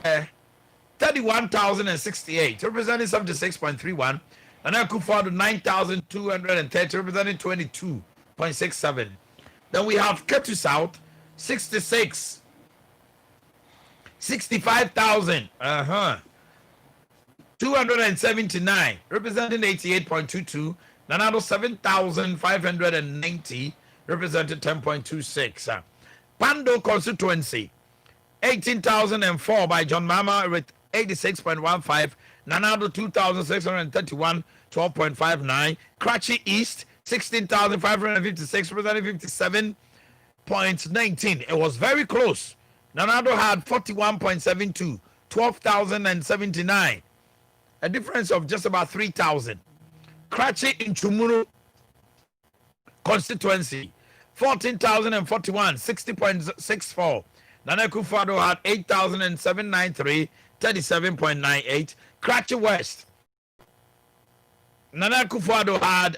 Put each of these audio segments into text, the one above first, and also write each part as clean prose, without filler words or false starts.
31,068, representing 76.31. Nana Akufo-Addo 9,230, representing 22.67. Then we have KsTU South 66, 65,000. 279, representing 88.22. Nanado 7,590, representing 10.26. Pando constituency 18,004 by John Mama with 86.15. Nanado 2,631, 12.59. Kratchi East 16,556, representing 57.19. It was very close. Nanado had 41.72, 12,079. A difference of just about 3,000. Kratchi in Chumuru constituency 14,041, 60.64. Nana Akufo-Addo had 8,793, 37.98. Kratchi West, Nana Akufo-Addo had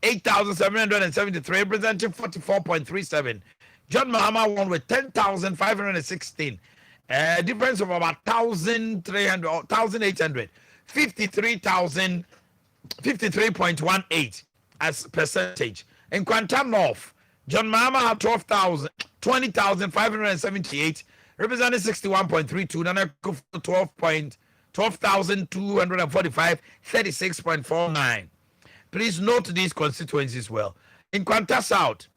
8,773, representing 44.37. John Mahama won with 10,516. A difference of about 1,300 or 1,800. 53.18 as percentage. In Kwanta North, John Mahama had 20,578, representing 61.32. Nana Akufo-Addo 12,245, 36.49. Please note these constituencies well. In Kwanta South,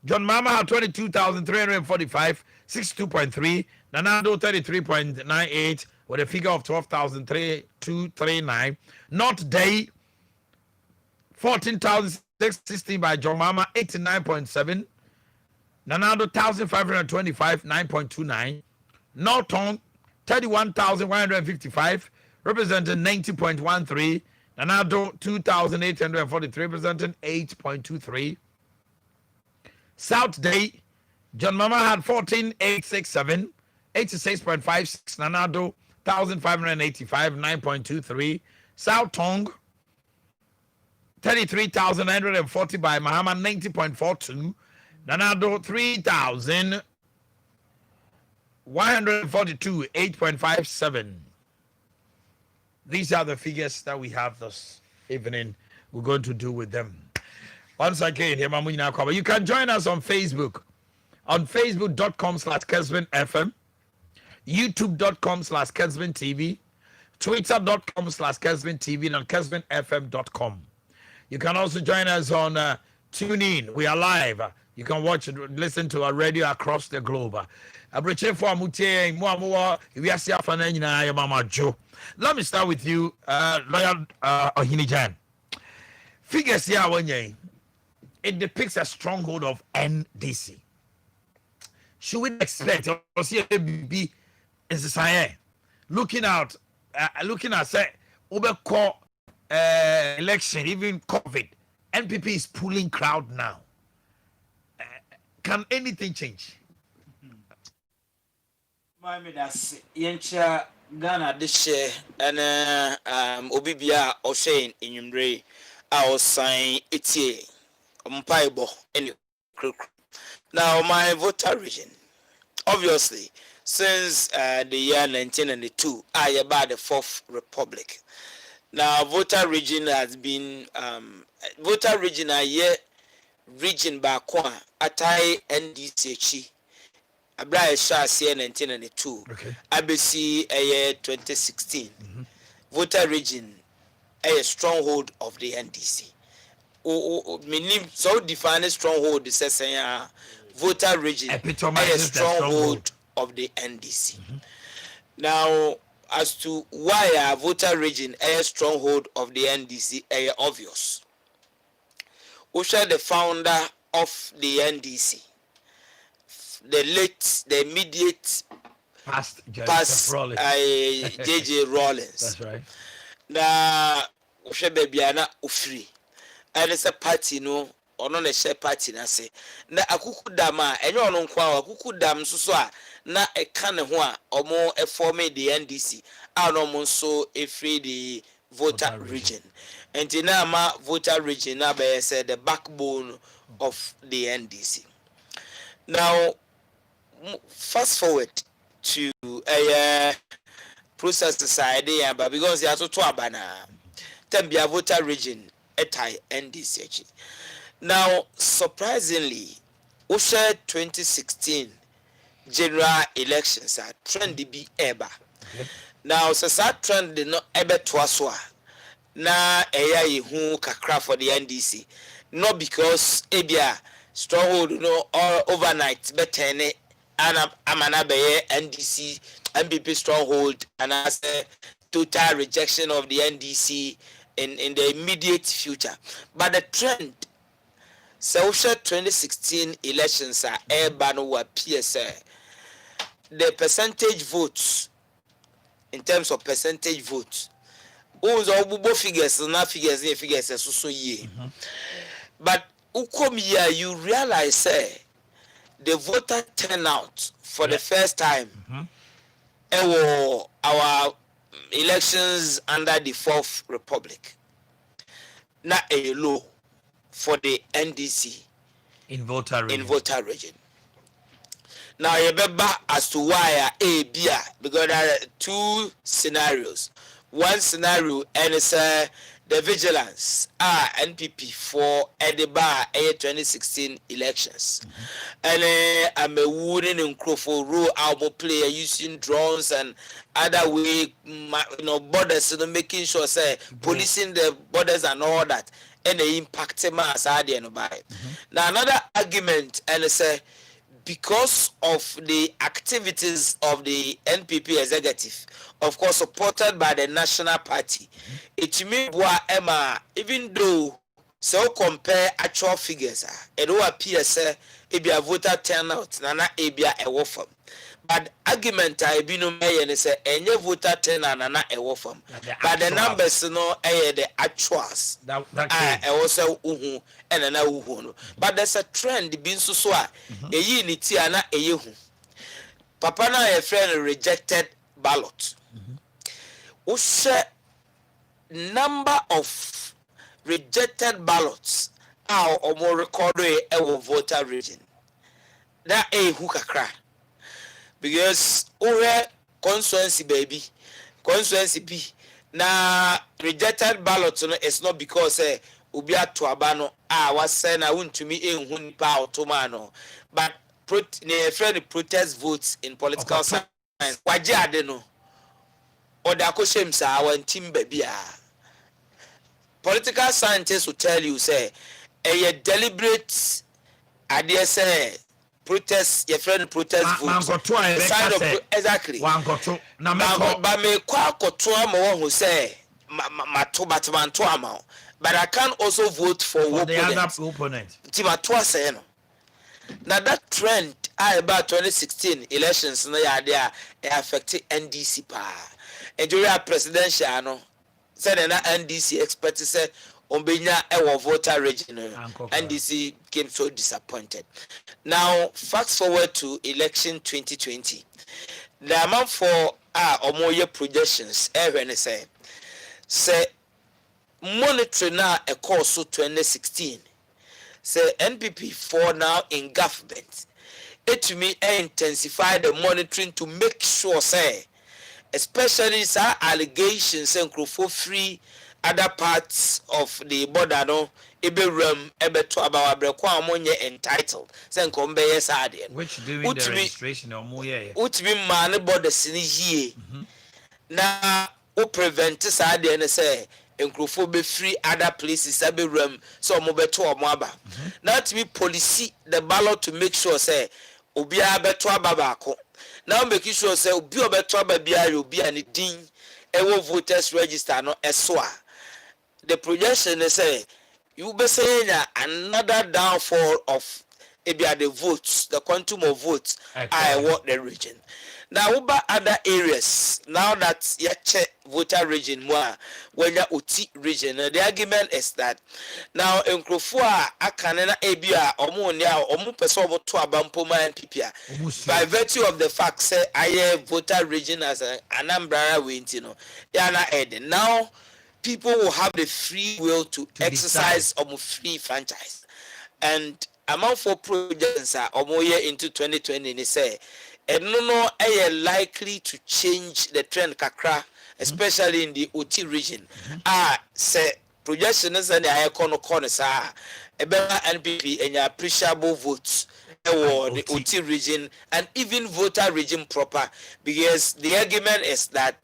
John Mahama had 22,345, 62.3. Nanado 33.98 with a figure of 12,239. North Day 14,616 by John Mahama, 89.7. Nanado 1,525, 9.29. Norton 31,155, representing 90.13. Nanado 2,843, representing 8.23. South Day, John Mama had 14,867, 86.56. Nanado 1,585, 9.23. South Tong 33,940 by Mahama, 90.42. Nanado 3,142, 8.57. These are the figures that we have this evening. We're going to do with them. Once again, you can join us on Facebook, on facebook.com/KsTU, youtube.com/KsTU, twitter.com/KsTU, and on KsTU.fm.com. You can also join us on TuneIn. We are live. You can watch and listen to our radio across the globe. Let me start with you, Lawyer Ohene Gyan. Figures here, it depicts a stronghold of NDC. Should we expect or see a BB in society looking at say Obeko election, even COVID, NPP is pulling crowd now. Can anything change? That's Yencha Ghana this year and Obibia Oshain in Yumbre. I was saying it's Mpaibo any now my voter region. Obviously, since the year 1992, I about the Fourth Republic. Now voter region has been voter region a year region Bakwa Atai NDCH. Abra Shah 1992. Okay. ABC a year 2016. Voter region a stronghold of the NDC. Meaning so defined stronghold is saying voter region a stronghold of the NDC. Now, as to why a voter region a stronghold of the NDC a obvious. Usha, the founder of the NDC, the immediate past JJ Rawlings. That's right. Na Usha Bebiana Ufri. And it's a party no or non a share party na say. Na akuku dama and you on kwa akuku dam so na a can or more a form the NDC. I no so a free the voter region. And Tinama voter region now said the backbone of the NDC. Now fast forward to process side there, but because they are so abana, Tembia voter region etai NDC. Now, surprisingly, Usha 2016 general elections are trendy be eba. Now, so trend did not ebe twaswa. Na eya hu kakra for the NDC. Not because ebia stronghold no or overnight betene amana beye NDC MPP stronghold and as a total rejection of the NDC in the immediate future. But the trend social 2016 elections are urban or PSA. The percentage votes in terms of percentage votes. Both figures so ye. But you realize the voter turnout for the first time our elections under the Fourth Republic. Not a low for the NDC in voter region. Now you remember as to why because there are two scenarios. One scenario and it's the vigilance NPP for Edinburgh 2016 elections. And I'm a wooden and for rural album player using drones and other way, borders, making sure policing the borders and all that, and the impact mass Now another argument and say because of the activities of the NPP executive, of course supported by the National Party, it means Emma, even though so compare actual figures, it will appear say it be a voter turnout, nana ebia a wofam. But argument I be no may and say any voter turnout nana a wofam. But the numbers no the actuals. I also and an uhu. But there's a trend being so a ye nitiana a yehu. Papa na a friend rejected ballot. Ushe number of rejected ballots are or more recorded a voter region. That a hookah because over constituency baby constituency B na rejected ballots it's not because ubi to abano was saying I want to me in hunipa automano but friend protest votes in political science waje adeno or the akoshem sa our team baby political scientists will tell you say a deliberate idea say protest your friend protest vote exactly but me kwa kotoa mo who say but I can also vote for the other opponent say no. Now that trend about 2016 elections no ya there affected NDC pa and during presidential no said na NDC expert say Ombenya ewo voter region NDC became so disappointed. Now fast forward to election 2020. The amount for omoye projections when say monitoring now a course 2016 say NPP for now in government it to me intensify the monitoring to make sure say especially allegations and for free other parts of the border no ebe rem ebe to about abrekwa amonye entitled say nkombe yes ade which during the registration omoye utimi man border sini hie na o prevent ade ne say nkrofo be free other places ebe rem so omo beto omo aba na to be policy the ballot to make sure say obi abeto aba baako now make sure say obi obeto aba bia obi ani din ewo voters register no esoa. The projection is say you be saying another downfall of the votes, the quantum of votes I want the region. Now about other areas, now that you check voter region more when you uti region, the argument is that now in Krofua akanena ebia omonia omu person to abampoma NPP by virtue of the fact say I voter region as an Anambra wintino. Yana ed now people will have the free will to exercise a free franchise. And among 4 projects are into 2020 they say and no likely to change the trend kakra, especially in the OT region. Say projections and the icon corner sa NPP and your appreciable votes or the OT region and even voter region proper, because the argument is that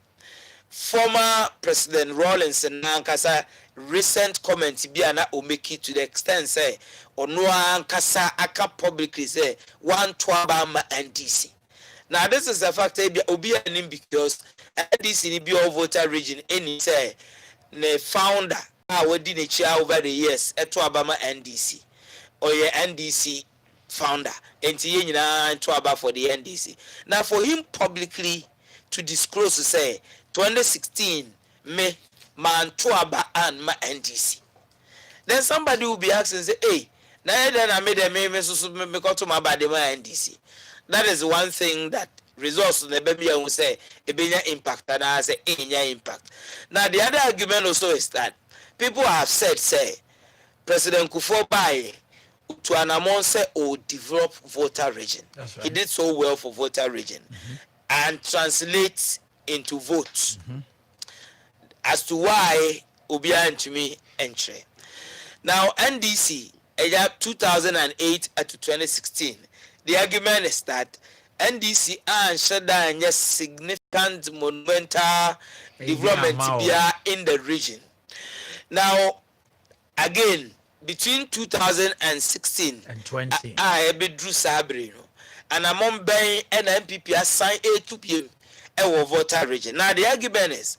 former President Rawlings and Nankasa recent comments be ana omeki to the extent say ono ankasa aka publicly say one twaba ma NDC. Now this is a fact obi anim because NDC ni be all voter region any say the founder wadi ne chia over the years twaba ma NDC or ye NDC founder enti ye nyina twaba for the NDC. Now for him publicly to disclose to say 2016 me man twaba and my NDC, then somebody will be asking say, hey, now then I made a me so me come to my body my NDC. That is one thing that results in the baby will say a big impact and I say any impact. Now the other argument also is that people have said say President Kufuor Baye to an amount say or develop voter region. Right. He did so well for voter region and translate into votes. As to why Obia to me entry. Now NDC 2008 to 2016, the argument is that NDC and Shada and yes significant monumental development in the region. Now again between 2016 and 20, I be Drew Sabrino and among Bay and MPP assigned A to PM a voter region. Now the argument is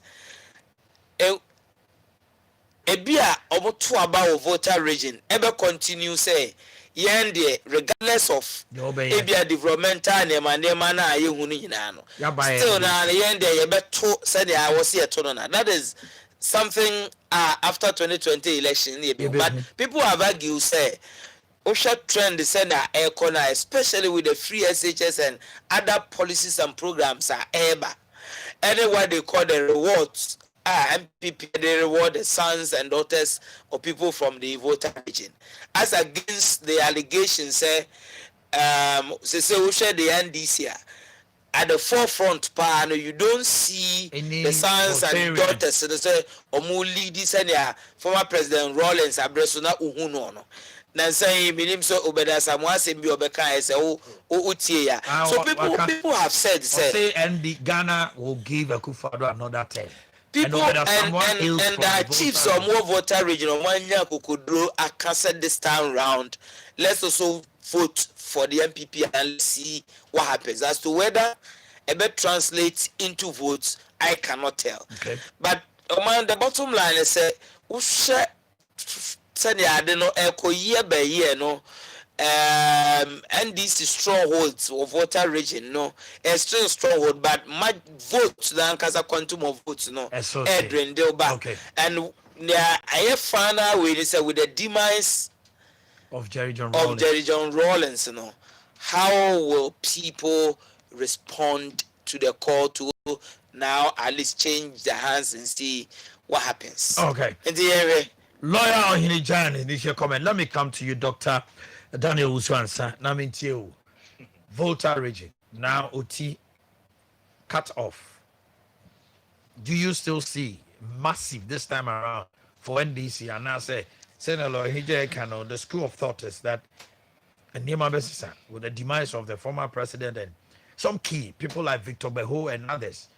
ebia omoto about voter region ebe continue say yen de regardless of ebia developmental nema na ayehunu nyina no still na yen de ye beto say the awose eto no na. That is something after 2020 election but people have argued say Osha trend say na economy, especially with the free SHS and other policies and programs are eba anyway they call the rewards MPP, they reward the sons and daughters of people from the voter region. As against the allegations, say we share the NDC at the forefront, you don't see any the sons and daughters. So they say, Omuli, this and former President Rawlings, Abresuna Uhuno. Nansay minim so obeda samwa sembi obeka say utie. So people have said say and the Ghana will give Akufo-Addo another 10. People and the chiefs or more voter region or one year could draw a cassette this time round. Let's also vote for the MPP and see what happens. As to whether a bit translates into votes, I cannot tell. Okay. But the bottom line is say I don't know echo year by year no NDC strongholds of voter region no a still stronghold but my votes than cause quantum of votes no Edwin Delba. Okay. And I found out with the demise of Jerry John Rawlings, you know, how will people respond to the call to now at least change their hands and see what happens? Okay. In the area. Lawyer Ohene Gyan, initial comment. Let me come to you, Dr. Daniel Owusu Ansah. Now I'm Volta region. Now OT cut off. Do you still see massive this time around for NDC? And now say, Senator Ohene Gyan, the school of thought is that with the demise of the former president and some key people like Victor Beho and others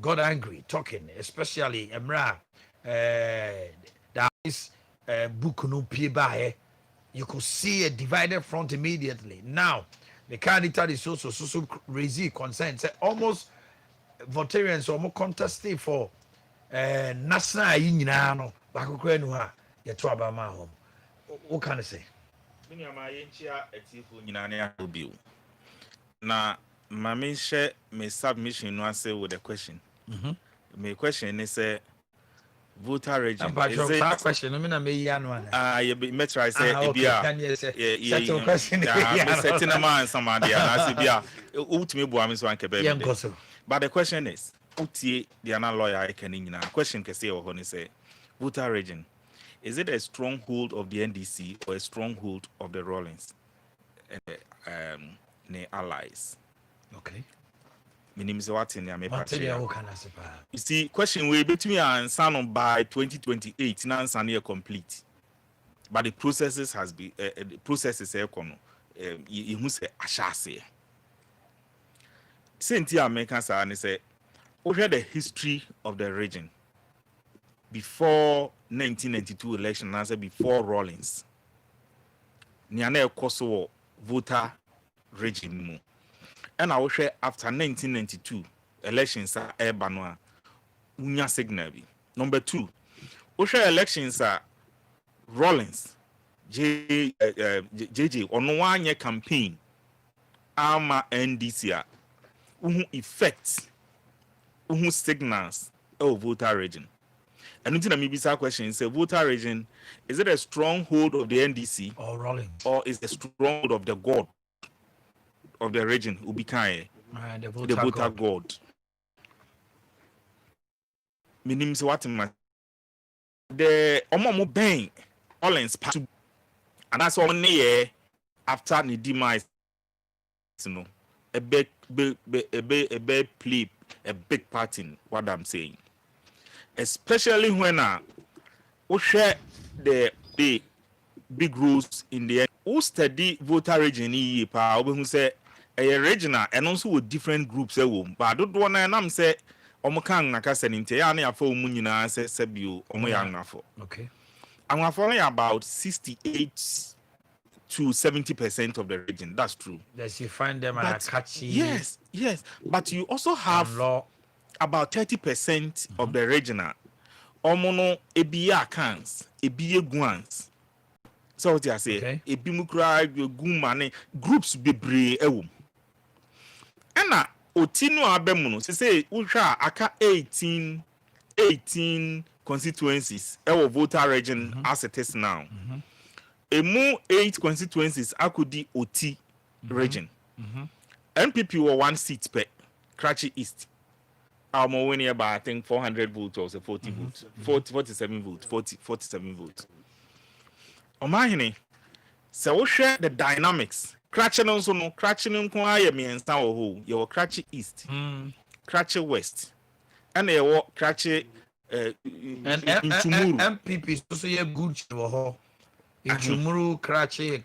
got angry talking, especially Emra. This book no pay you could see a divided front immediately. Now the candidate is also raising concern. Say almost Voltarians or more contesting for national union back home. What can I say? Na mami share my submission no answer with a question. My question is voter region. Is it question? I mean, I may you try say settle question. Setting a man somebody and I ultimate boy so anke. But the question is, utie the ana lawyer I can in question can say or say voter region. Is it a stronghold of the NDC or a stronghold of the Rawlings ne allies? Okay. Meaning what in the You see, question way between Ansah by 2028, now Ansah complete. But the processes has been the processes you must say ashase. Since American say, over the history of the region before 1992 election, answer before Rawlings. Niane Kosovo voter region. And I will share after 1992 elections are urban unya signal. Number 2, we share elections are Rawlings JJ on one year campaign ama NDC effects signals of voter region. And until maybe some question is a voter region, is it a stronghold of the NDC or Rawlings, or is a stronghold of the god of the region who became the voter god? Meaning what in my the Omomo Bang Rawlings part, and that's all near after the demise, you know, a big play a big part in what I'm saying. Especially when we share the big rules in the end. Who study voter region who say a regional and also with different groups but I don't want to say Omokang Nakaseninte yani afo munyina say sebio omoyang for. Okay. I'm following about 68 to 70% of the region. That's true. Yes, you find them catchy. Yes. But you also have about 30% of the regional. Omono ebiya cans, ebiye guans. So what I say, ebimukra gumane groups bebre ewum. Ena otinu abemuno say ultra aka 18 constituencies ewo voter region as it is now. Emu 8 constituencies akudi oti region. NPP were 1 seat per Karachi East. I'm winning about I think 400 votes or 40 votes. 47 votes. 47 votes. Omanhene, so we share the dynamics. Karachi also no Karachi no kwaya me Ansah ho. You Karachi East, Karachi West, and you Karachi Inchumuru. MPP so you good ho. Inchumuru Karachi.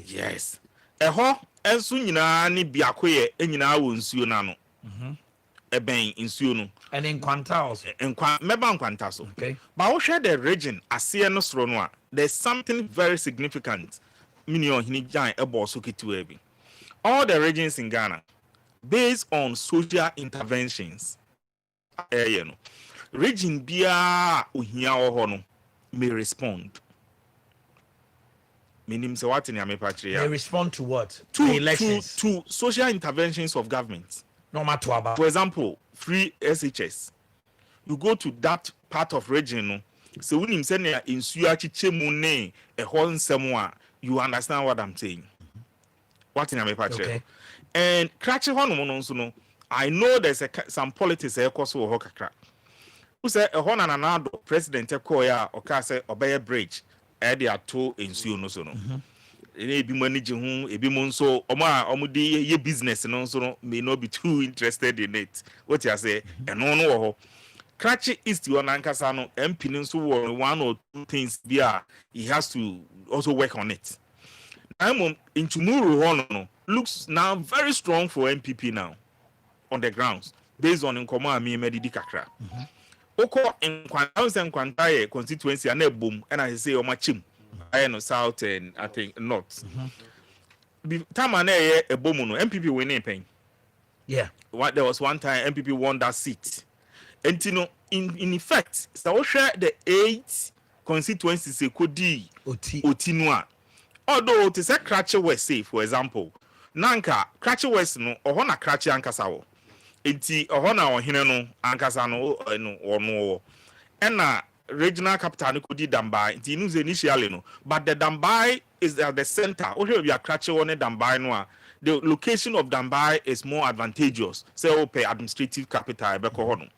Yes. Eho enso nyina ni biakoye enyina wo nsuo na no. Eben nsuo no. And in Kwanta also. Meba Nkwanta so. Okay. But we share the region asiye no soro no a. There's something very significant. Ohene Gyan ebo so ketu ebi. All the regions in Ghana based on social interventions. You know. Region bia ohia ho no may respond. Meaning say what in your they respond to what? To elections. To social interventions of government. No matter about. For example, free SHS. You go to that part of region. So when you say in Suachichemune a whole semwa, you understand what I'm saying. What in your okay. And Karachi Hono, I know there's some politics a course of Hokakra. Who say a Hon and another president Koya or Kase or Bay Bridge. Edi to ensure no so no ebi manage ho ebi mo nso omudi ye business no so no may not be too interested in it what you say eno no ho Karachi East one ankasa no MP nso one or two things there he has to also work on it now Inchumuru ho no looks now very strong for MPP now on the grounds based on nkomo ami medidi kakra Oko in Kwanta constituency and a boom, and I say Omachim, I know south and I think north. Tamane a boom, MPP winning pain. Yeah. There was one time MPP won that seat. And you know, in effect, so share the 8 constituencies could be Otinua. Although it is a Karachi West, say, for example, Nanka, Karachi West, no, or Hona Karachi Ankasawo. Enti ohona ohene no ankasa no ono ena regional capital no kodi Dambai enti nu initially no but the Dambai is at the center ohwe bi akrache one Dambai no a the location of Dambai is more advantageous say pay administrative capital be ko hono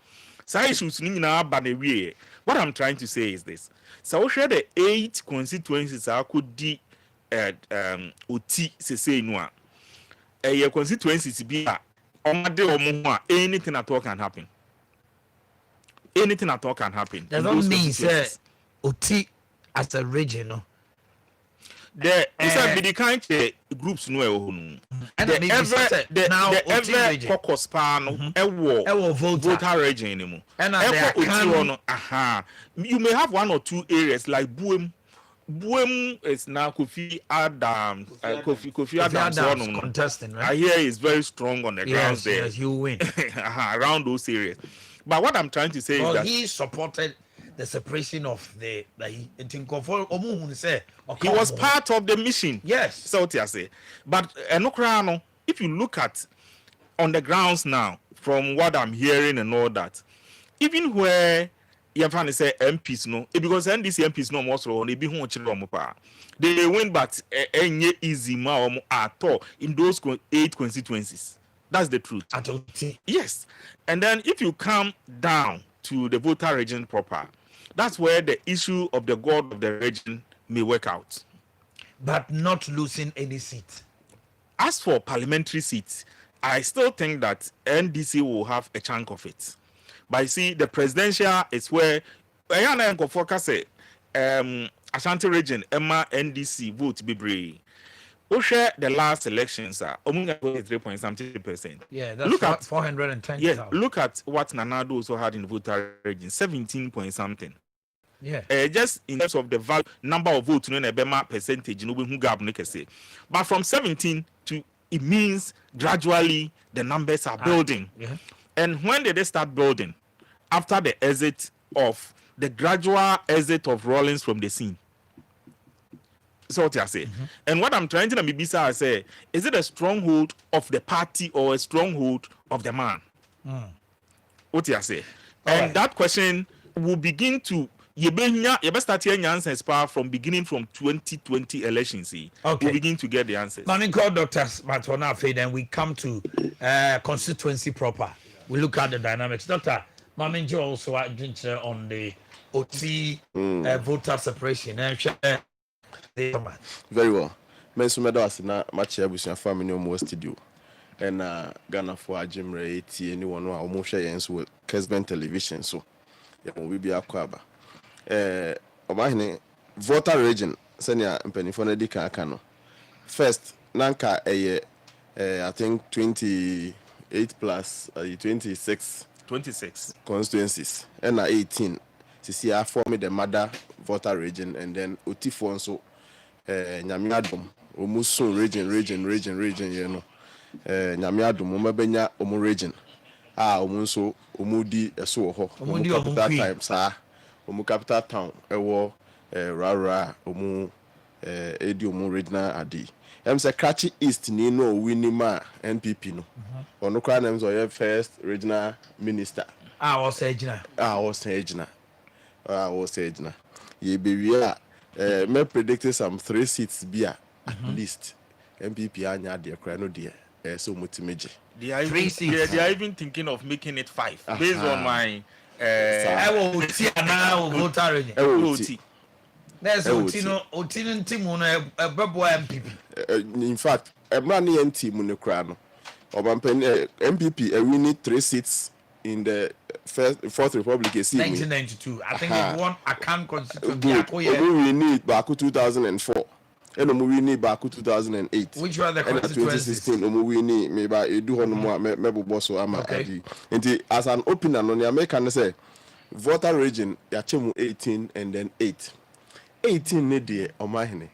sai issues ni nyina ba na wie what I'm trying to say is this so ohwe the 8 constituencies are kodi oti sesei no a constituencies bi a anything at all can happen. Anything at all can happen. Does not mean say Oti as a region, no. There is a the kind of groups no and the ever caucus pan Volta region anymore. And you may have 1 or 2 areas like Buem is now Kofi Adams contesting, right? I hear he's very strong on the grounds there. Yes, you win. Around those areas. But what I'm trying to say is that he supported the separation of he was part of the mission. Yes. So what I say. But if you look at on the grounds now, from what I'm hearing and all that, even where you can say MPs no, because NDC MPs no more so they win, but easy at all in those 8 constituencies. That's the truth. Yes. And then if you come down to the Volta region proper, that's where the issue of the god of the region may work out. But not losing any seat. As for parliamentary seats, I still think that NDC will have a chunk of it. But you see, the presidential is where Ashanti region, Emma NDC vote be brave. Share the last elections are 3.something%. Yeah, that's look at 410. Yeah, look at what Nanado also had in Volta region, 17 point something. Yeah. Just in terms of the value, number of votes, percentage, but from 17 to it means gradually the numbers are building. Yeah. And when did they start building? After the gradual exit of Rawlings from the scene. So what I say, and what I'm trying to be I say, is it a stronghold of the party or a stronghold of the man? What I say, and that question will begin to you start hearing answers from beginning from 2020 elections. Okay, we'll begin to get the answers. Morning call Dr. Matona Fade, and we come to constituency proper. We look at the dynamics. Dr. Maminjo also on the OT voter separation. Very well. Mensumeda was na match abusia family no more studio. And Ghana for Ajimre AT anyone who almost share ends with KsTU television so. Yeah, we be akwaba. Omanhene voter region senior mpenifo di kan no. First nanka I think 28 plus 26 constituencies and 18 see I form the mother voter region and then Otifo so Nyamiadum Owusu region you know Nyamiadum omabenya omu region omunso omudi eso ho capital time sa omu capital town ewo rara omu edi omu regional adi say Krachi East ni no winima NPP no ono kwa na mzo first regional minister was ejina ye be me predicted some 3 seats be at least MPP anya de kra no de so mutimeje they are even thinking of making it 5 based on my I will see now voter region. There's Otino Timu Babo MPP. In fact, a man team no kra no MPP we need 3 seats in the Fourth Republic 1992. I think it won a can constituency. We need back 2004. And we need back 2008. Which were the constituencies? 2016. We need maybe do on more maybe boss or ama. And as an opener on the American say voter region yachemu 18 and then 8. 18 need the Omanhene.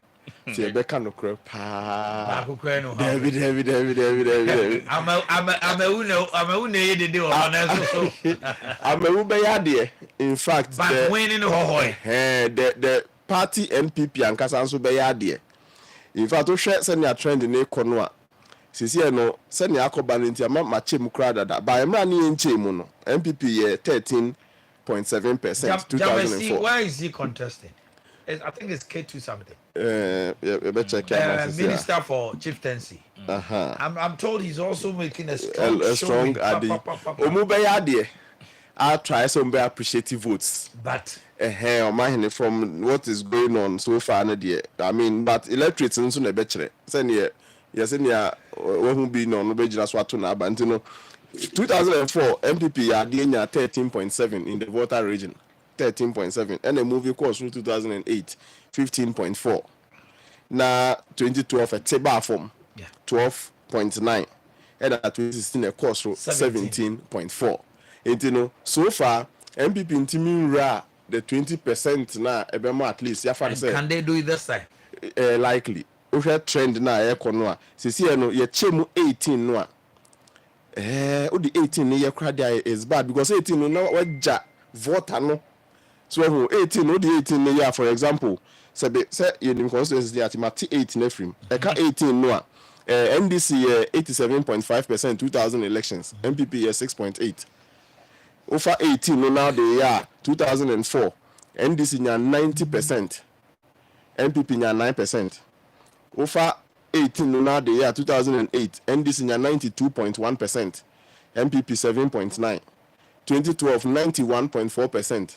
See Becca no crap. David. I'm in fact, but winning the party NPP and Kasanso Bayadie. In fact, to share send your trend in Econoa. Sisi no send your cobanity amount machem crowd that by a man in Chemuno. MPP 13.7% 2004. Where is he contesting? I think it's KsTU something. Check Minister for Chieftaincy. I'm told he's also making a strong adi. Omubayade. I'll try some very appreciative votes. But from what is going on so far, I mean, but electorates also ne betre. Send Yes, in ya who be no bejina swatu na aba nti no 2004 MPP ya dia 13.7 in the Volta region. 13.7 and a movie course through 2008 15.4. Na 2012 a teba form 12.9 and at 2016 a course through 17.4. And you know, so far MPP in Timura the 20% na ebema at least can they do it this time? Likely. We trend na economy. See no ye chemu 18 no. The 18 year crowd is bad because 18 no na waja Volta no. So 18 no the 18 year for example say you in constituency at mati 18 efrim. Eka 18 no NDC 87.5% 2000 elections. MPP 6.8. Over 18 no now they are 2004. NDC nya 90%. MPP nya 9%. Over 18 no now the year 2008 NDC nya 92.1%, MPP 7.9, 2012 91.4%,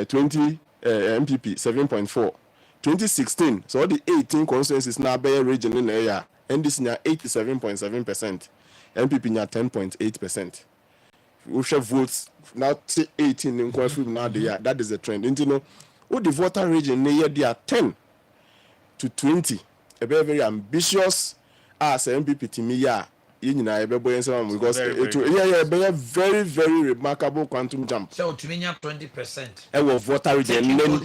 20 MPP 7.4, 2016 so the 18 constituencies now by region in the area NDC nya 87.7%, MPP nya 10.8%. We shall votes now 18 in confirm now the year. That is the trend. You know, what the Volta region near they are 10 to 20. A very, very ambitious as MPP Timia in because it very, very remarkable quantum jump. So to me 20%. And we Volta region and then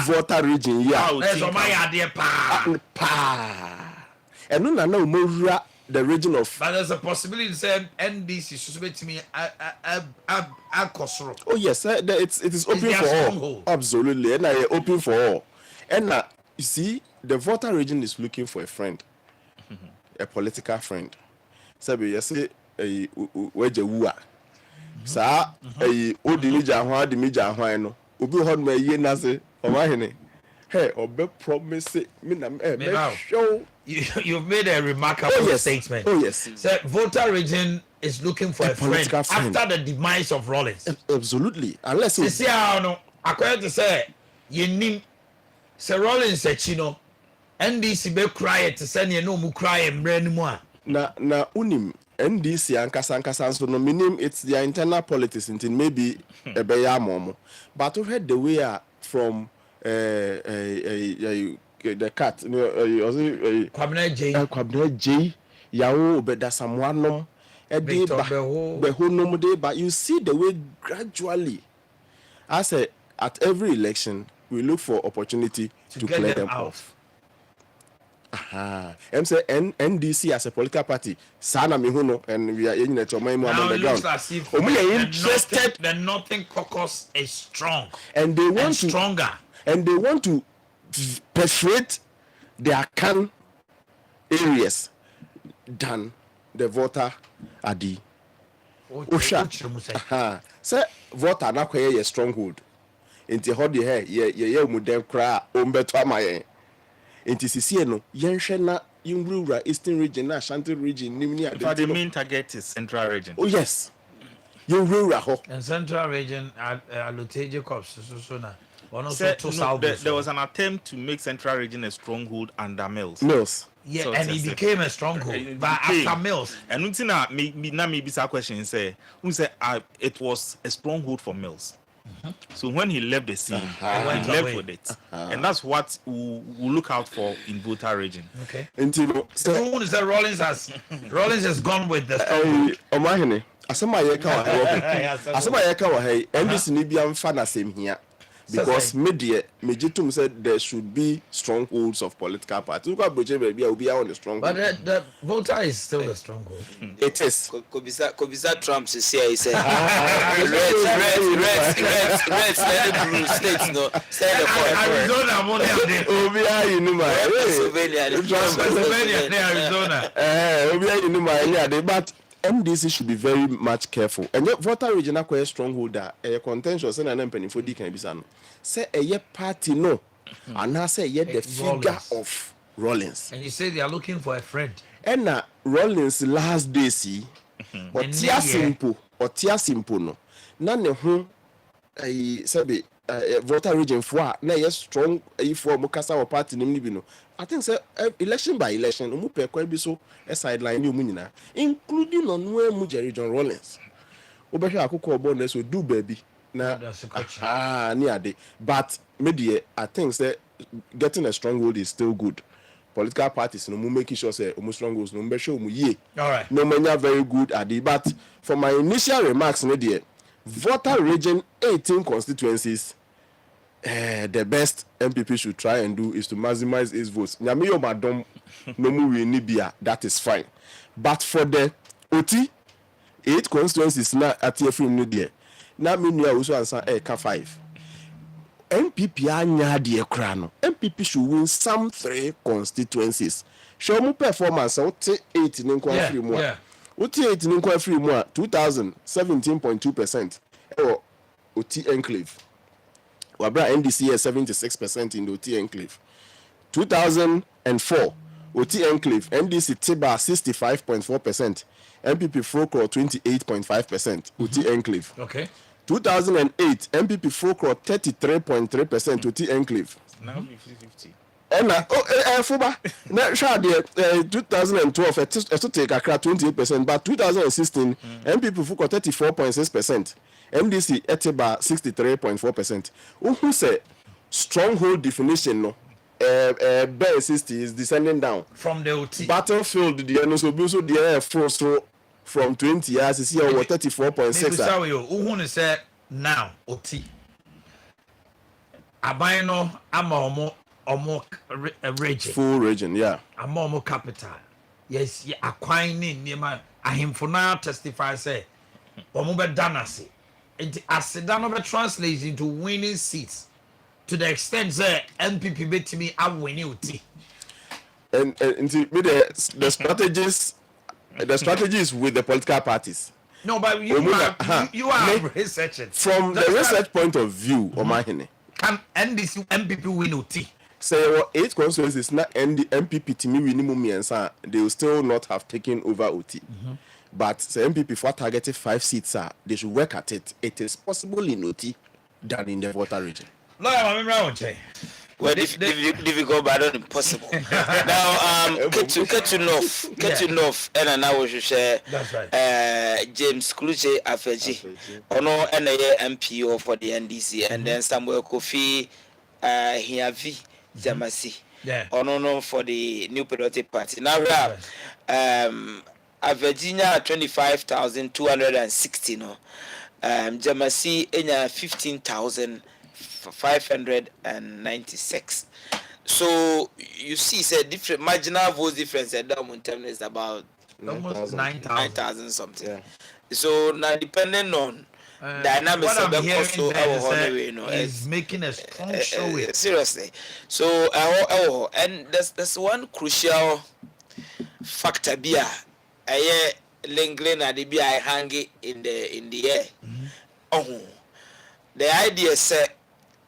Volta region, yeah. That's my idea, pa. And no, more the region of. But there's a possibility to say NDC should to me Oh yes, it is open for all. Absolutely, and I open for all. And you see, the Volta region is looking for a friend, a political friend. So you say wejewua. Sa odimija ho adimija ho no. Obi ho ma ye na se Omahene. Hey, obe promise me na show. You've made a remarkable statement. Oh yes. So Volta region is looking for a friend after the demise of Rollins. Absolutely. Unless you see how no, according to say you Sir Rollins chino NDC be cry to send you no mu cry mbre mu a. Na unim NDC ankasa so no minim it's their internal politics until maybe e be ya momo. But we heard the way from the cat Kwabena J yawo beda samwanom e dey behonom dey, but you see the way gradually as at every election we look for opportunity to clear them off. I'm say NDC as a political party sana mihuno and we are in the ground. Interested the Northern Caucus is strong and they want stronger and they want to persuade their can areas than the Volta Adi. Osha. Say Volta na kwaye ye stronghold. Inti hodi he ye mu dem kra ombeto amaye. Inti sisi no yenhwe na yimrura Eastern region na Ashanti region nimni ade. But the main target is Central region. Oh yes. Yimrura ho. And Central region Aluteje Corps so na. There was an attempt to make Central region a stronghold under Mills. Yeah, so and it became a stronghold. But after Mills. And maybe some question say, it was a stronghold for Mills. So when he left the scene, he left with it. And that's what we look out for in Volta region. Okay. So is that Rollins has gone with the stronghold. Omahene, asema yeka wa hey, NDC ni bia mfa na same here. Because Mejitum said there should be strongholds of political parties. But the Volta is still the stronghold. It is. Kobisa Trump says he said reds, let the blue states no. Arizona money there. Obia Inuma. Arizona. Obia Inuma but MDC should be very much careful. And yet, Volta regional quite strongholder, a contentious and an empany for Deacon Bisano. Say a ye party no, and I say yet the figure of Rollins. And you say they are looking for a friend. And Rollins last day see, or tia simple no. None who sabi Volta region for na yes strong for mukasa or party nim bi no. I think say election by election umu pe kwa bi so a sideline ni umu nyina including on where mu Jerry John Rawlings. Obehwe akoko obo na so do baby na ni ade but media I think say getting a stronghold is still good. Political parties no mu making sure say umu strongholds no be show mu ye. All right. No many very good at it, but for my initial remarks media Volta region 18 constituencies the best MPP should try and do is to maximize his votes. Nyame yo madom no mu we ni bia, that is fine. But for the OT 8 constituencies na atiefrim no there. Na me nua Owusu Ansah ka 5. MPP anya de kra no. MPP should win some 3 constituencies. Show mu performance OT 8 ni kwa free mu. OT 8 ni kwa free mu 2017.2%. OT enclave. Wabra NDC is 76% in the OT enclave. 2004 OT enclave NDC Tiba 65.4%. MPP Frocro 28.5% OT enclave. Okay. 2008 MPP Frocro 33.3% OT enclave. Now 50-50. And Fuba na sha de 2012 it take akra 28%, but 2016 MPP Frocro 34.6%. MDC Etiba 63.4%. Who say stronghold definition no Bear 60 is descending down from the OT. Battlefield the so the air force from 20 years is here over 34.6. Who say now OT. Abayno ama omo region. Full region, yeah. Ama capital. Yes, akwan ni niema ahemfo na testify say omo be danase. It asidano be translates into winning seats to the extent that MPP bet me I win OT. And the strategies the strategies with the political parties. No, but you are researching. From the research point of view, Omanhene. Can NDC MPP win OT? Say 8 constituencies not MPP to me minimum Ansah, they will still not have taken over OT. But say MPP for targeted 5 seats, they should work at it. It is possible in OT than in the Volta region. Well, difficult but not impossible. Now, KsTU, and now we should share James Kluche Afeji, Ono NAA MPO for the NDC, and then Samuel Kofi Hiavi Jamasi, Ono for the New Patriotic Party. Now we have Virginia 25,260, Jamasi Enya 15,596. So you see, it's a different marginal vote difference. In terms is about almost 9,000 something. Yeah. So now depending on dynamics what of the cost, is making a strong show. Seriously. So and there's one crucial factor here. Lingling and the be hanging in the air. The idea is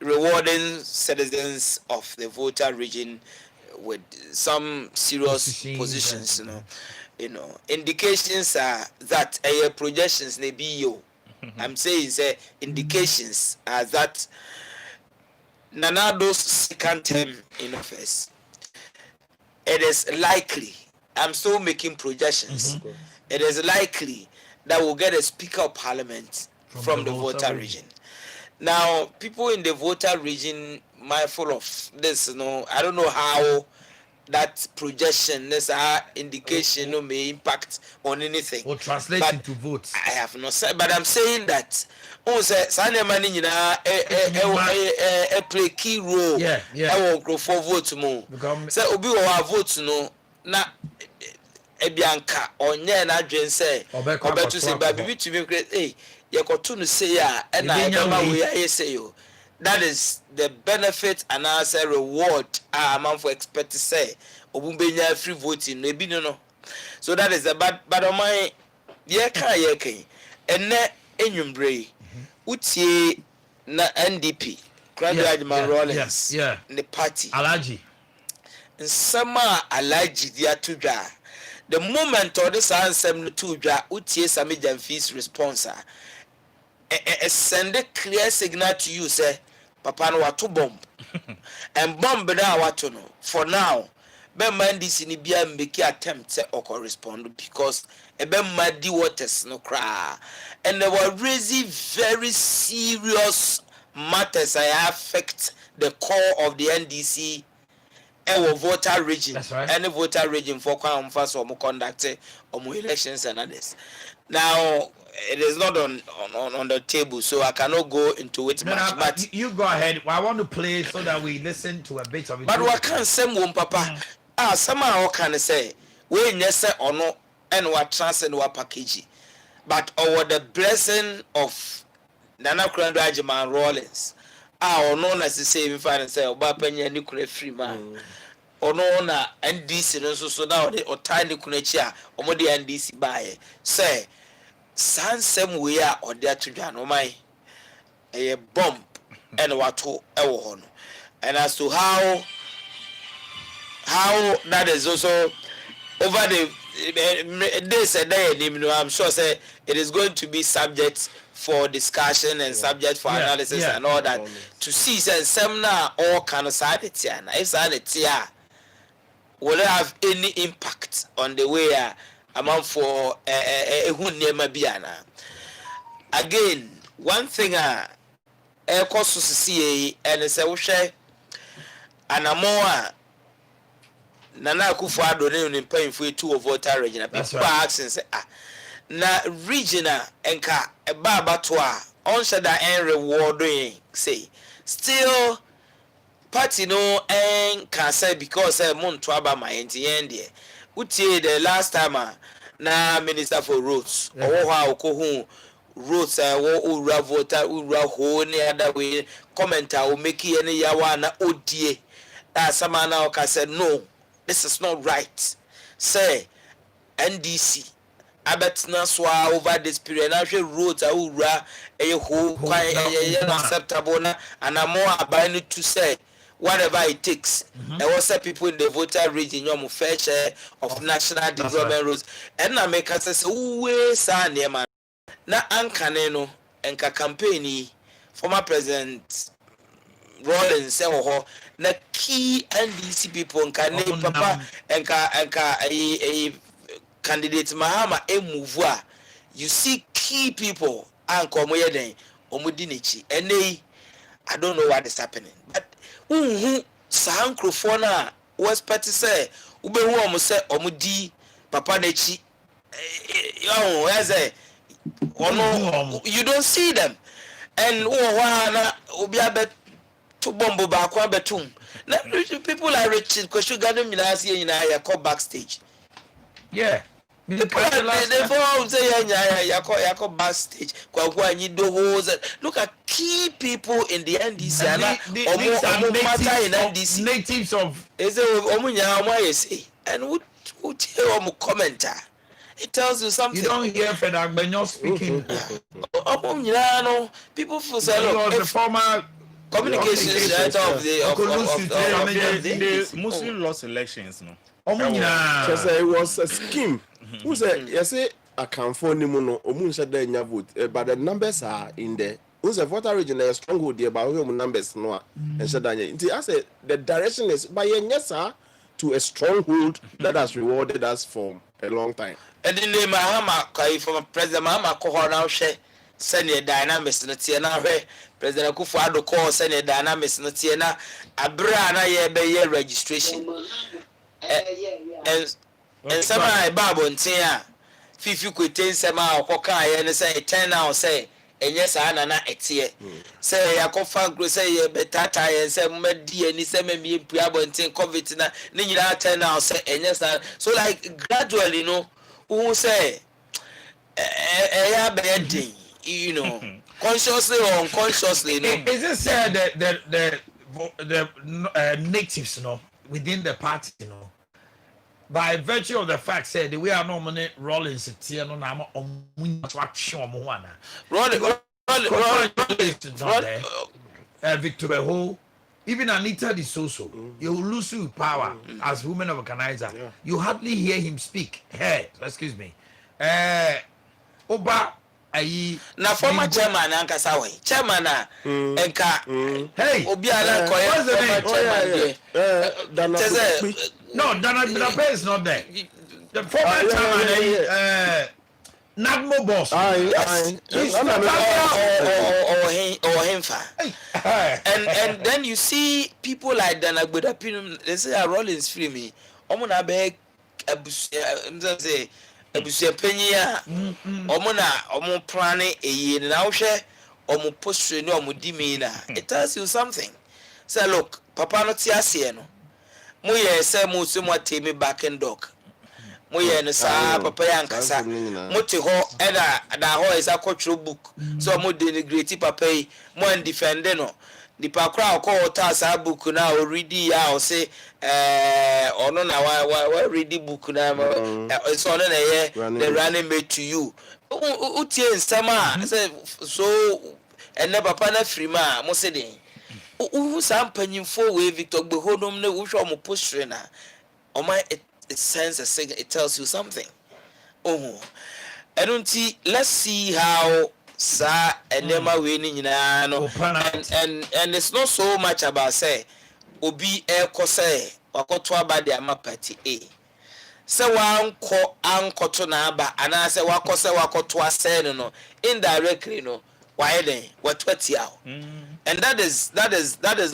rewarding citizens of the Volta region with some serious positions, you know. Indications are that projections may be you. I'm saying indications are that Nanado's second term in office, it is likely, I'm still making projections, it is likely that we'll get a Speaker of Parliament from the Volta region. Now, people in the Volta region mindful of this, I don't know how that projection, this indication may impact on anything. Or translate into votes. I have not said, but I'm saying that play key role. I will go for vote more. So obi wa vote na ebianka onye na adwen say obeto say ba bibi to be great yekoto no say and we say yo. That is the benefit and as a reward man for expect to say obumbenya free voting no bi no. So that is the bad on my yekan enne enwumbre utie na NDP graduate man Rawlings in the party Alaji in sama Alaji dia tudwa the moment or this answer to dwa utie Sami Jamfi's response send a clear signal to you, say, Papa no to bomb. And bomb na watu no. For now, be man this in Ibia make attempt or correspond because a be muddy waters no cry. And there were really very serious matters that affect the core of the NDC and voter region. That's right. Any voter region for first or conduct elections and others. Now it is not on the table, so I cannot go into it much. But you go ahead. I want to play so that we listen to a bit of it. But what can say, Papa? Somehow can say we yes or no, and what transcend what package. But over the blessing of Nana Krandrajiman Rollins, or known as the same fan and say, Obapenya nuclear free man. Or no, na NDC, so now or tiny Kunechia, or more the NDC by say. San sem we are or there to Jan my a bump and what to Owusu. And as to how that is also over the days a day, I'm sure say it is going to be subject for discussion and subject for analysis and all that to see some now all kind of sanity and if sanity will it have any impact on the way amount for again, one thing cost to see and it's a share and a more Nana Kufa in paying for 2 voter region. People asking say na regional enka baba toa on that and rewarding say still party no and can say because month to aba my end utie the last time na minister for roads or how ko roads wo ura voter ura ho ni other way commenter will make any yawa na odie that some now can say no, this is not right. Say NDC abetna swa over this period na roads ura ho quite acceptable na and more about to say whatever it takes. There was some people in the voter region, you fair share of national development roads. And I make us say, "Uwe sa man." Na ankaneno enka campaign former president Rollins say na key NDC people enka papa enka a candidate Mahama move. You see key people anko moye den omudi nechi. And I don't know what is happening, but saa nkrofo na was party say ubehu omo say omo di papa nechi you don't see them and na obi abet to bombo ba kwa betum na people are rich because you got them in a call backstage they fall say yako backstage look at key people in the NDC natives of and who tell them commenter. It tells you something. You don't hear Fred Benyo speaking. People feel say he was the former communications director of the Muslim lost elections, no. It was a scheme. Who said, yes, I can't phone him, no, said they vote, but the numbers are in there. Who's a voter region, a stronghold there, but numbers, no, and said, I said, the direction is by a yes, to a stronghold that has rewarded us for a long time. And in the Mahama, from President Mahama, Kohana, send a dynamics in the Tiana, President Kufuado call, send a dynamics in the Tiana, a brand registration. And some Bible and Tia, if you could take some out, and say, 10 hours, say, and yes, I na etie. Say, I can find say, betata, and say, Medi, and it's me, Piabo, and take COVID, and Nina 10 hours, say, and yes, so like gradually, who say, you know, consciously or unconsciously, Is it said that the natives, within the party, by virtue of the fact said we are nominate Rollins Victor Ho, even Anita Di Soso, you lose your power as women organizer. You hardly hear him speak. Hey, excuse me. Oba na former chairman ankasa way chairman enka hey obi ala koye chairman no Dana Bay is not there. The former chairman Nagmo boss. And then you see people like Dana Gbedapinum, they say Rollins free me. Omuna be abusia penya omuna omo plane eyi na wo hwe omo posture ni omo di mi na it tells you something. Say look, papa no ti ase no. Mo ye say mo so mo temi back and dog. Mo ye no sa papa ya nkasa. Mo te ho e da ho is akotro book. So mo denigrate papa yi mo and defend no. The pakra ko ta sa book na o read ya o say ono na wa read book na so ono na ye the running mate to you utie nsama say so ene papa na free ma mo say den u sampanyimfo we Victor Gbehodom na wo hwo mo posture na o my it sends a signal, it tells you something. Enunti let's see how sa enema we ni nyina no and it's not so much about say obi ekose wakoto aba de ama party A se wanko ankoto na aba ana se wakose wakoto asene no indirectly no why then what out and that is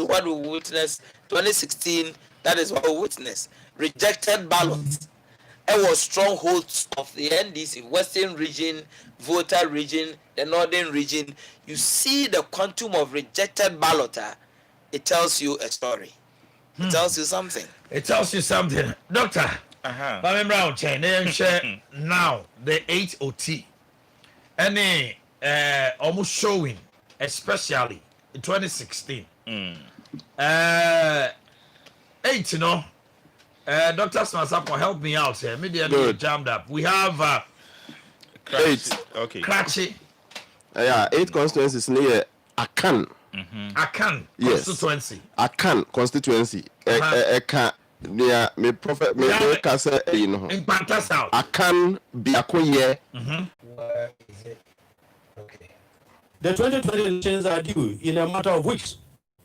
what we witnessed 2016. That is what we witnessed. Rejected ballots. It was strongholds of the NDC, Western region, Volta region, the Northern region. You see the quantum of rejected ballot. It tells you a story. It tells you something. It tells you something. Doctor, I'm Brown Chain. Now, the 8 OT. Any almost showing, especially in 2016. 8, you know. Dr. Smasapo, help me out here. Media jammed up. We have 8. Okay. Kratchi. Yeah, 8 constituencies near Akan. Akan constituency. Akan constituency. Eka near me prophet me kase you know. In Panta South. Akan Biakoye. Where is it? Okay. The 2020 elections are due in a matter of weeks.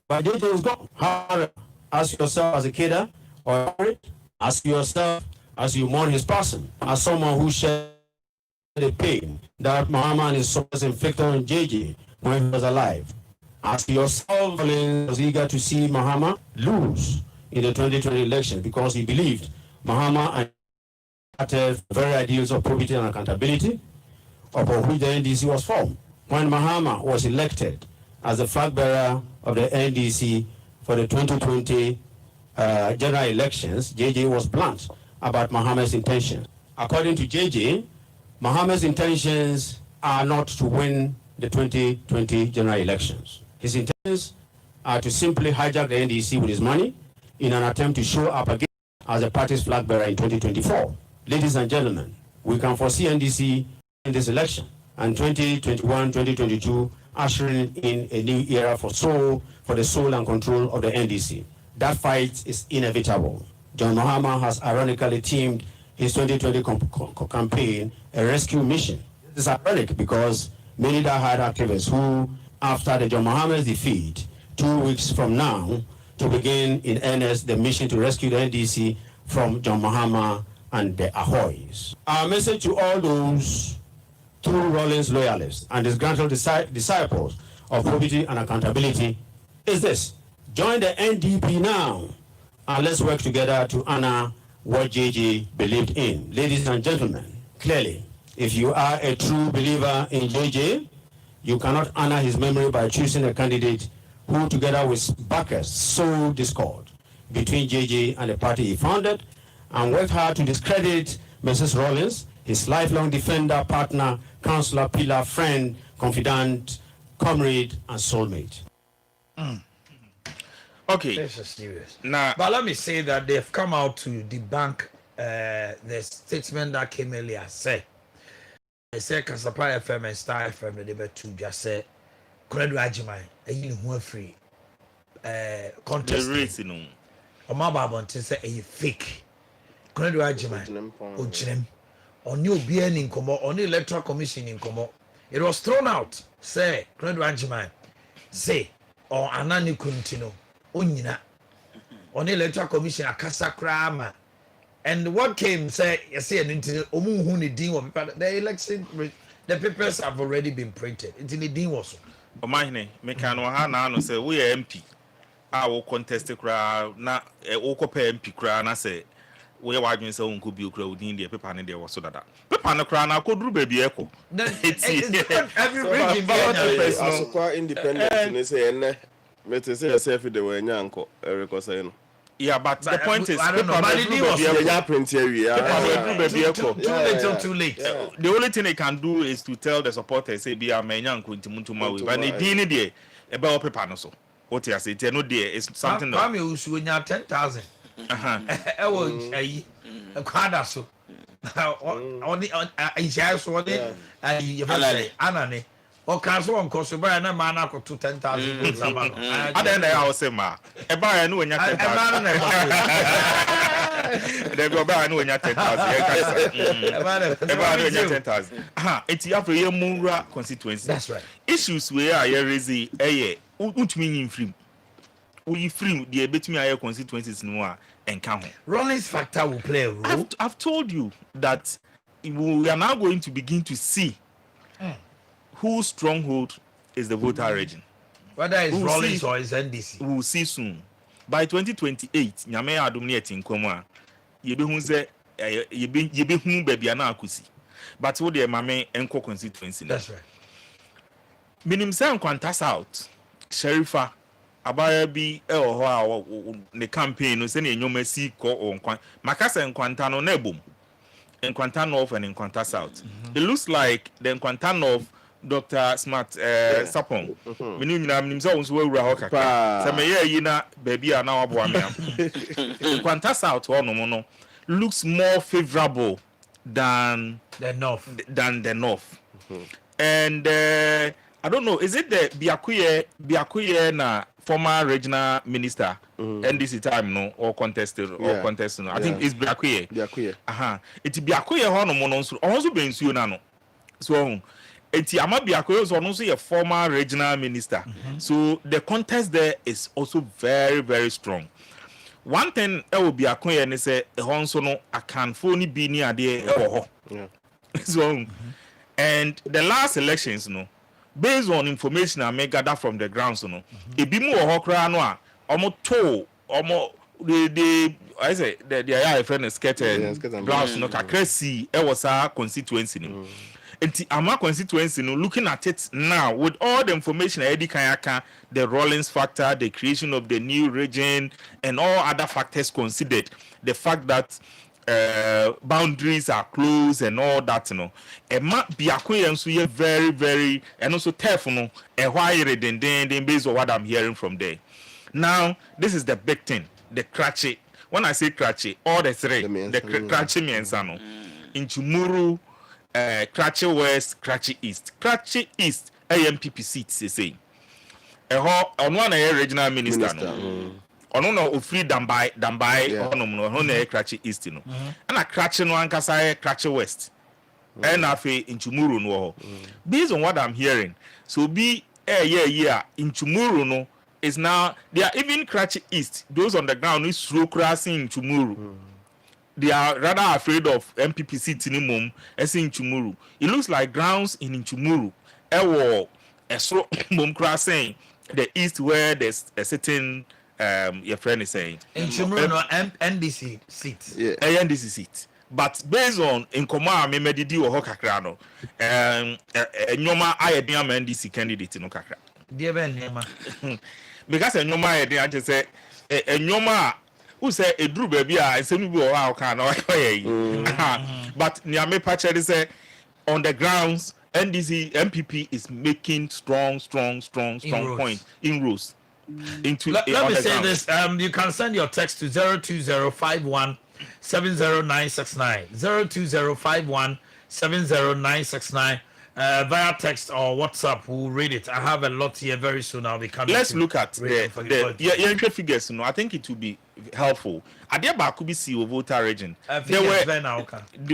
But JJ is gone. However, ask yourself as a kidder or ask yourself as you mourn his person, as someone who shared the pain that Muhammad and his soldiers inflicted on JJ when he was alive. Ask yourself, Rollins was eager to see Muhammad lose in the 2020 election because he believed Muhammad had the very ideals of probity and accountability upon which the NDC was formed. When Muhammad was elected as the flag bearer of the NDC for the 2020 general elections, JJ was blunt about Muhammad's intentions. According to JJ, Muhammad's intentions are not to win the 2020 general elections. His intentions are to simply hijack the NDC with his money in an attempt to show up again as the party's flag bearer in 2024. Ladies and gentlemen, we can foresee NDC in this election and 2021-2022 ushering in a new era for the soul and control of the NDC. That fight is inevitable. John Mahama has ironically themed his 2020 campaign a rescue mission. This is ironic because many diehard activists who, after the John Mahama's defeat, 2 weeks from now, to begin in earnest the mission to rescue the NDC from John Mahama and the Ahoys. Our message to all those true Rollins loyalists and disgruntled disciples of probity and accountability is this: join the NDP now and let's work together to honor what JJ believed in. Ladies and gentlemen, clearly, if you are a true believer in JJ, you cannot honor his memory by choosing a candidate who, together with backers, sowed discord between JJ and the party he founded and worked hard to discredit Mrs. Rollins, his lifelong defender, partner, counselor, pillar, friend, confidant, comrade, and soulmate. Okay. This is serious. Now, but let me say that they've come out to debunk the statement that came earlier. They say Kasapa FM and Star FM, they were two just say, Kredu Ajimai, a you who are free contest. Omaba Bonte say a fake. Kredu Ajimai, Ojinem, on new BN in Como, on the Electoral Commission in Como, it was thrown out. Say, say, or Anani Kuntino, Unyina, on the electoral commission, Akasa Krama. And what came, say, you see, into Omuhuni Ding, but the election, the papers have already been printed. It's in the Ding also. Omanhene, mekano ha na no say we MP. I will contest the crowd, na Okope MP crowd, na say, we are watching so uncle be crowd in the paper and there was so that. Paper no crowd, now could do baby echo. It's every region, so quite independent, and say, and let's say, yourself, they were Yanko, Eric was saying. Yeah, but the point is, I don't know, but it was too late. The only thing they can do is to tell the supporters, say, be a man, young, but they didn't there about paper no so. What you say, no there is something. I'm Owusu when you're 10,000. I was a quadra so. On the Anane. Or Castle on Kosovo and a man up to 10,000. I don't know how say, ma. A buy a new when you're 10,000. They go buy a new when you're 10,000. It's the Afro Mura constituency. That's right. Issues where I raise a which mean free. We free the bit me higher constituencies no and count. Rollins factor will play a role. I've told you that we are now going to begin to see whose stronghold is the voter region. Whether it's Rollins or it's NDC. We will see soon. By 2028, Nyame Adumni Tinkoma, Yebi say Yebi baby ana akusi. But what the Mame Enko constituency. That's right. Minim say Nkwanta South, Sherifa, Abaya bi the campaign no say nyoma si ko on Makasa Nkwanta no nebum. Nkwanta North and Nkwanta South. It looks like the Nkwanta North Dr. Smart Saroong. Menu nyina so wonso wura ho kaka. Se me ye yi na baby a na wabo am. Nkwanta South no looks more favorable than the North. And I don't know, is it the Boakye na former regional minister NDC time no or contested or contested no? I think it's Boakye. It's Boakye ho no no so be nsuo na no. So it's Ama Boakye so no so a former regional minister. So the contest there is also very, very strong. One thing I will be Boakye ne say so no akanfo ni bi ni ade ho. So and the last elections no, based on information I may gather from the grounds no, ebi mu ho kra no a omo to omo the I say the friend is scattered grounds no kakra si e was our constituency no. And our constituency no, looking at it now with all the information Eddie Kayaka, the Rollins factor, the creation of the new region and all other factors considered, the fact that boundaries are closed and all that, you know. It might be a very, very, and also tough, you know, and why then based on what I'm hearing from there. Now, this is the big thing, the Kratchy. When I say Kratchy, all the three, the Kratchy Miensano, in Chumuru, Kratchy West, Kratchy East. Kratchy East, AMPP seats, they say. On one regional minister. Ono no ofri dambai ono no na Kratchy East no na Kratchy no ankasa Kratchy West and afi in Chumuru no based on what I'm hearing so be in Chumuru no is now they are even Kratchy East those on the ground is slow crossing in Chumuru they are rather afraid of MPP seat in mum as in Chumuru. It looks like grounds in Chumuru a slow mum crossing the east where there's a certain your friend is saying in Chumuru no NDC seat. NDC seat. But based on in Koma me medidi wo kakra no nyoma ayedin am NDC candidate no kakra. Dear Ben Nema. Because nyoma ayedin I just say nyoma who say eduru baby a nsemu bi wo ha ka na oye. But nia me patch say on the grounds NDC MPP is making strong point inroads. Into let me say this you can send your text to 02051 70969 02051 70969 via text or WhatsApp. We'll read it. I have a lot here very soon. I'll be coming. Let's look at the figures. I think it will be helpful. Adiaba could be CEO Volta region. There were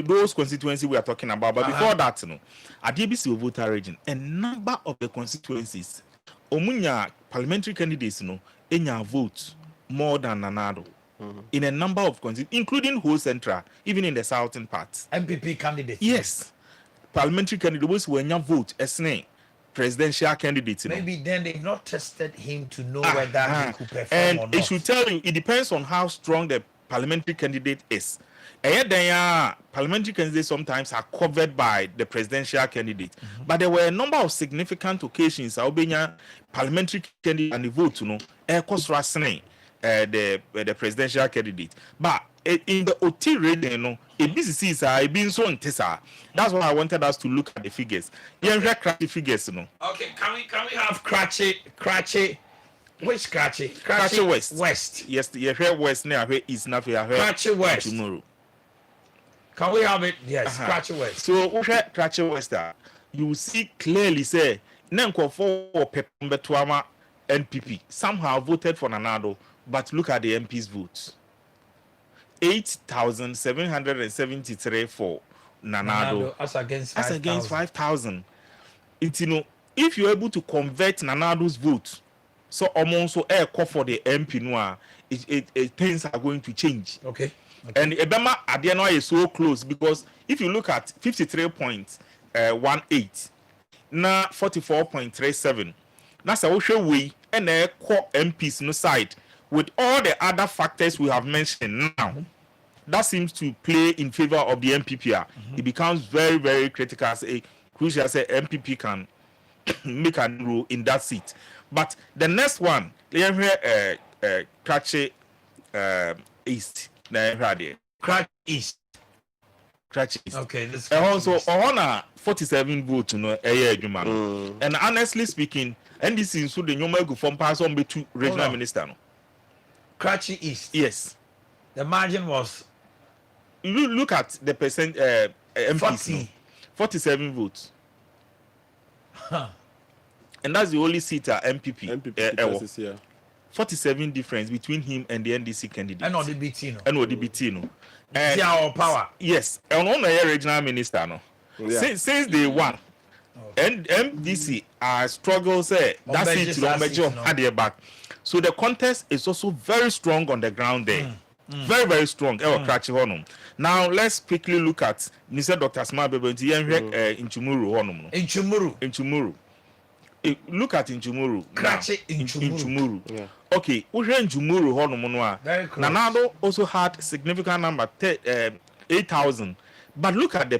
those constituencies we are talking about, but before that, Adiaba CEO Volta region, a number of the constituencies, Omunya parliamentary candidates, enya vote more than Nanado. In a number of constituencies, including whole central, even in the southern parts. MPP candidates. Yes. Parliamentary candidates were not vote as presidential candidates. Maybe then they've not tested him to know whether he could perform and or not. It should tell you, it depends on how strong the parliamentary candidate is. Parliamentary candidates sometimes are covered by the presidential candidate. But there were a number of significant occasions parliamentary candidate and the vote, the presidential candidate. But in the OT rating, that's why I wanted us to look at the figures. Figures, Okay, can we have Kratche? Which Kratche? Kratche West. West. Yes, you hear West now, here is not here. Kratche West. Tomorrow. Can we have it? Yes, Kratche West. So Kratche West, you will see clearly say Nenko for Pepembetuama NPP somehow voted for Nanado, but look at the MP's votes. 8,773 for Nanado. As against 5,000. It's if you're able to convert Nanado's vote, so almost air call for the MP noir, things are going to change. Okay. And Ebema Adiano is so close because if you look at 53.18, now 44.37, that's a way and a core MPs no side. With all the other factors we have mentioned now, that seems to play in favor of the MPP. It becomes very, very critical as a crucial as a MPP can make a rule in that seat. But the next one, Kratche East. Kratche East. Kratche East. Okay. This also, Ohana 47 votes, and honestly speaking, NDC is the normal go from pass on to regional minister. Kratche East. Yes. The margin was. Look at the percent MPs. 47 votes. And that's the only seat at MPP. 47 difference between him and the NDC candidate. And ODBT, no. And ODBT, and our power. Yes. And on the regional minister, no. Yeah. Since they won, and MDC struggles that's it to major had their back. So the contest is also very strong on the ground there. Very, very strong. Now let's quickly look at Mr. Dr. Smart Bebe in Chumuru. In Chumuru. Look at in Chumuru. Kratche in Chumuru. Yeah. Okay, in Chumuru. Very close. Nanado also had significant number 8,000. But look at the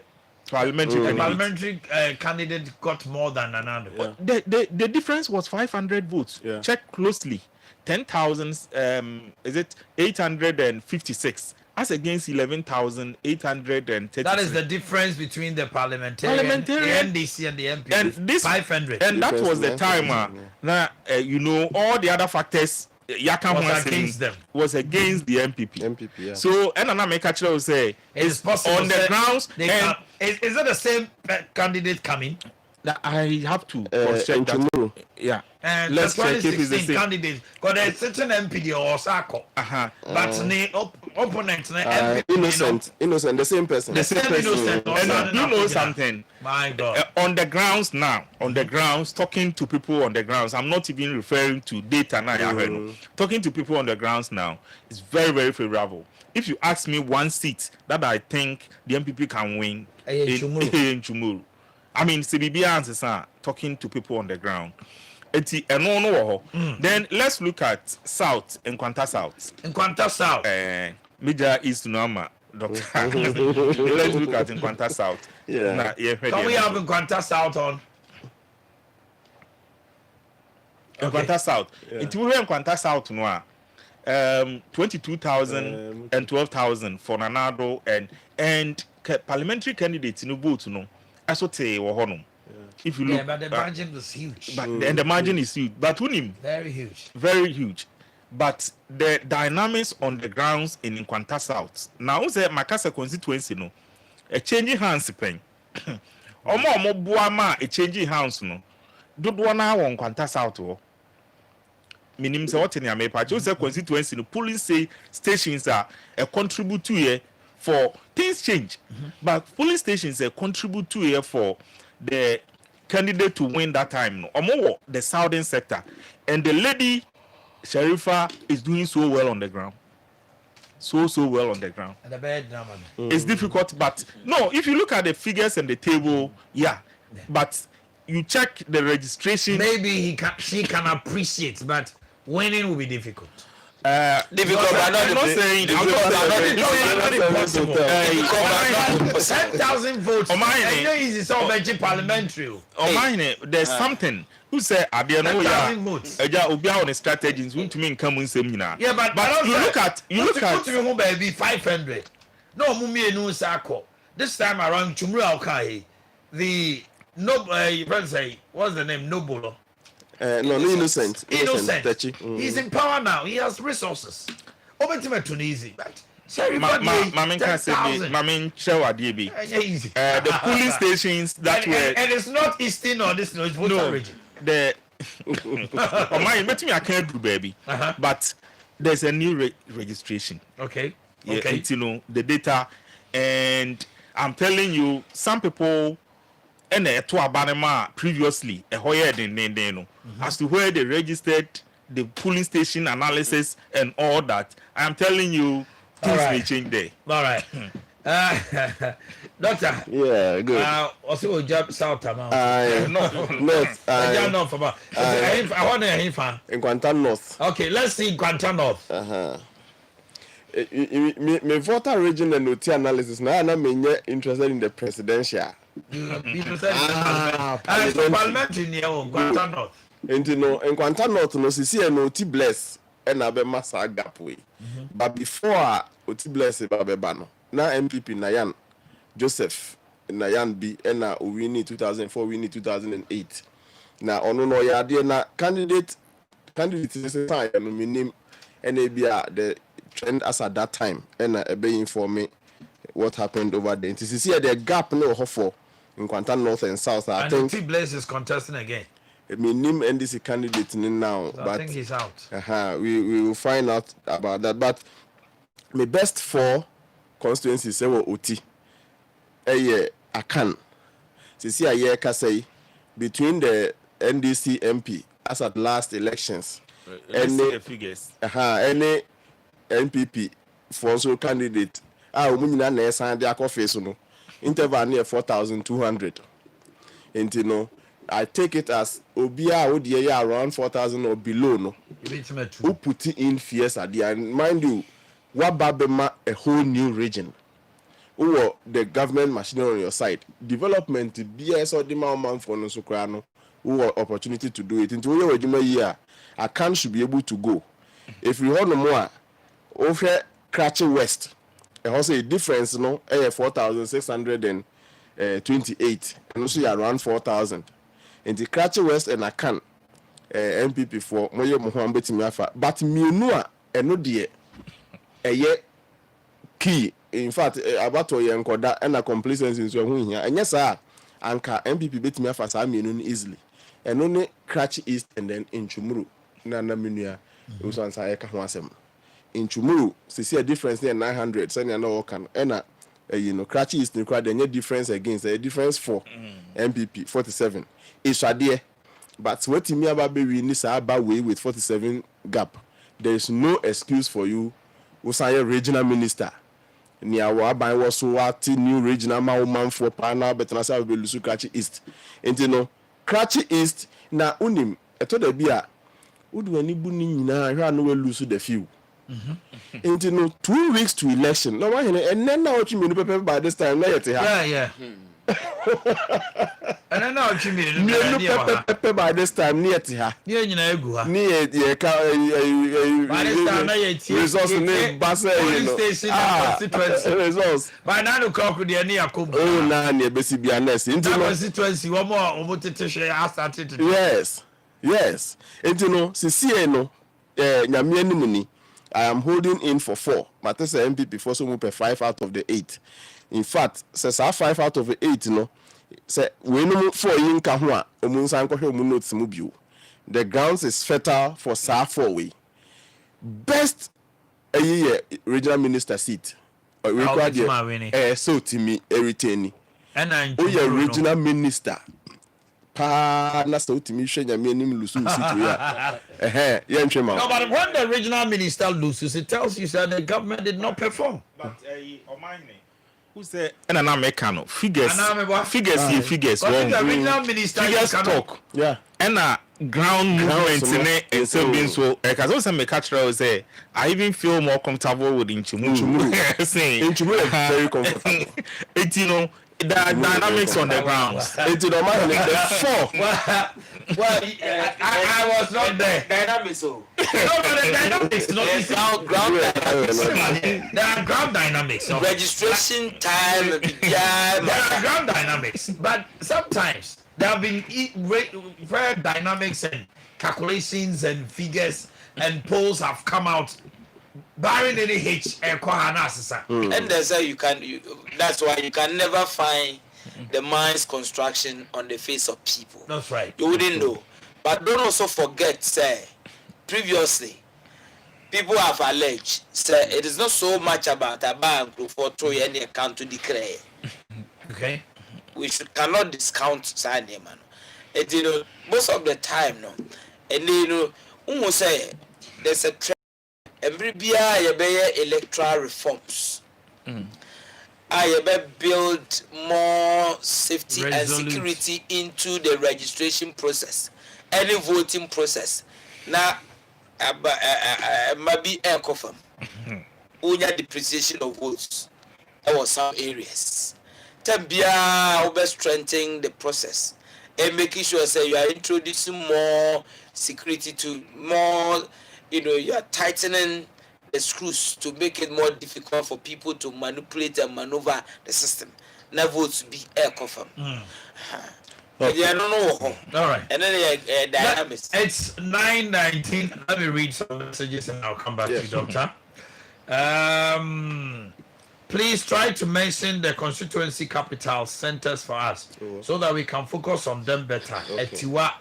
parliamentary candidate. Parliamentary candidate got more than Nanado. Yeah. The difference was 500 votes. Yeah. Check closely. 10,000 is it 856 as against 11,830. That is the difference between the parliamentarian, the NDC and the MP. And this 500. And that was the time now all the other factors was against the MPP. Yeah. So and another make will say it's possible on the grounds. Is it the same candidate coming? That I have to check that. Yeah. And let's check if it's the same candidate. Because there's certain MP or Sako. But the opponent, innocent, the same person. The same person. And you know something? My God. On the grounds now, talking to people on the grounds. I'm not even referring to data now. Talking to people on the grounds now is very, very favorable. If you ask me one seat that I think the MPP can win, in Chumuru. I mean, CBB answers talking to people on the ground. Then let's look at South in Kwanta South. In Kwanta South. Major East Norma, Doctor. Let's look at in Kwanta South. Yeah. Can we have in Kwanta South on? In Kwanta South. It will be in Kwanta South now. 22,000 and 12,000 for Nanado and parliamentary candidates in the vote, If you look, but the margin was huge. And the margin is huge. But very huge. Very huge. But the dynamics on the grounds in Kwanta South. Now, say Makasa constituency, a changing hands pen. omo bua ma e change hands no dodo na won kwanta south ho minim say what in America just say constituency no polling say stations are contribute to here for things change but polling stations contribute to here for the candidate to win that time no omo the southern sector and the lady Sharifa is doing so well on the ground so well on the ground. And the bad drama. It's difficult, but no, if you look at the figures and the table, yeah. But you check the registration. Maybe she can appreciate, but winning will be difficult. Difficult, but I'm not saying impossible. 10,000 votes. Omanhene. I know it's so much parliamentary. Omanhene, there's something. Who say Abia no ya? 10,000 votes. Eja obi on the strategies want to mean come nsem nyina. Yeah, but you look at put me home baby 500. No mummy no sako. This time around Chumru okay. The you can say what's the name Noble. No innocent. He's in power now. He has resources. Obentima Tunisia, but sorry, Mamin can say Mamin Shawadi be. The polling stations that were and it's not Eastern or this no, it's Volta region. The met me I can't do baby. But there's a new registration. Okay. Yeah, you know the data, and I'm telling you, some people and to Abanema previously a higher than as to where they registered the polling station analysis and all that. I'm telling you, things may change there. All right. Doctor. Yeah, good. Also, we'll jump south amount. North. I know for I want to hear in Guantan North. Okay, let's see Guantan North. Me voter region and OT analysis. Now I'm interested in the presidential. Parliament in Guantan North. And in Guantan North, no, see and OT bless and Abe Massa gap way. But before OT bless Babebano, now MPP Nayan Joseph Nayan B and Owusu 2004, Owusu 2008. Now on no ya na candidate is a time and name NABR the trend as at that time and be inform me what happened over there. To see the gap no for in Guantan North and South. I think T Blaze is contesting again. I mean name NDC candidate now, so but I think he's out. We will find out about that. But my best four constituencies say OT. I can. See a year say between the NDC MP as at last elections. Any figures. Any NPP for also candidate. Umuna na sign their coffee so no. Interval near 4,200. And you know, I take it as Obia Odia around 4,000 or below no. Who put it in fierce at the and mind you, what Babema a whole new region. Who the government machinery on your side. Development BS or the man for no sokrano. Who opportunity to do it into your year. I can should be able to go. If you want more over Kratche West, and also a difference, 4,628, and also around 4,000. In the Kratche West and I can MPP for Moye Mohammed Timiafa, but Munua and no dear a year key. In fact, about to Yankoda and a complacency in Swahili here. And yes, sir, Anka MPP bet me for Samin easily. And only Kratche East and then in Chumuru. Nana Munia, was on Sayaka Wasem. In Chumuru, see a difference there 900, send you know, can ena, Kratche East required any difference against a difference for MPP 47. It's a dear, but what me about baby in this way with 47 gap. There is no excuse for you, who's a regional minister. Near Wabai was so what new regional man for Pana, but I say we lose Kratche East. And you know, Kratche East na unim. I told the beer. Would we need na no lose the few. And you know, 2 weeks to election. No, and then now what you mean by this time? Yeah. And then now what you mean? By this time near to her. Yeah, you know, go near the resource name Bassa station results. By 9 o'clock with the near Kubu. Oh, Nanya Bessibianes. Into constituency, one more over to share. I started. Yes. And you know, Sisieno, Nyamianimuni, I am holding in for 4. But this MPP for some 5 out of the 8. In fact, says 5 out of the 8, Say we no for yin ka ho a omun san ko hwe omun notes mu bio. The grounds is fertile for saa for way. Best a year regional minister seat. Required so to me retain. And I'm regional minister. Pa na so to me shenya me nim lusu seat ya. No, but when the regional minister loses, it tells you that the government did not perform. But Omanhene, who said and an American figures figures but the regional minister figures talk. Yeah. And ground movement in it and so being so because also me catch say I even feel more comfortable with Inchimu. Saying Inchimu is very comfortable. It the dynamics on the ground. It's the man the four. Well, I was not there. Dynamics, so. No, but the dynamics not Ground dynamics. There are ground dynamics. Registration time, there are ground dynamics, but sometimes there have been very dynamics and calculations and figures and polls have come out barring any hitch and that's how that's why you can never find the mind's construction on the face of people. That's right. You wouldn't know. But don't also forget, say, previously, people have alleged, say, it is not so much about a bank for throwing any account to declare. Okay. We cannot discount Sunday, man. And you know, most of the time, no. And you know, almost say there's a trend. Every year, electoral reforms. I build more safety and security into the registration process, any voting process. Now, maybe air confirm. Unya depreciation of votes. There was some areas. Tabia over strengthening the process and making sure say you are introducing more security to more. You know, you are tightening the screws to make it more difficult for people to manipulate and maneuver the system. Now votes be air confirm. Okay. Yeah, no. All right. And then dynamics. It's 9:19. Let me read some messages and I'll come back to you, Doctor. Please try to mention the constituency capital centers for us so that we can focus on them better. Etiwa,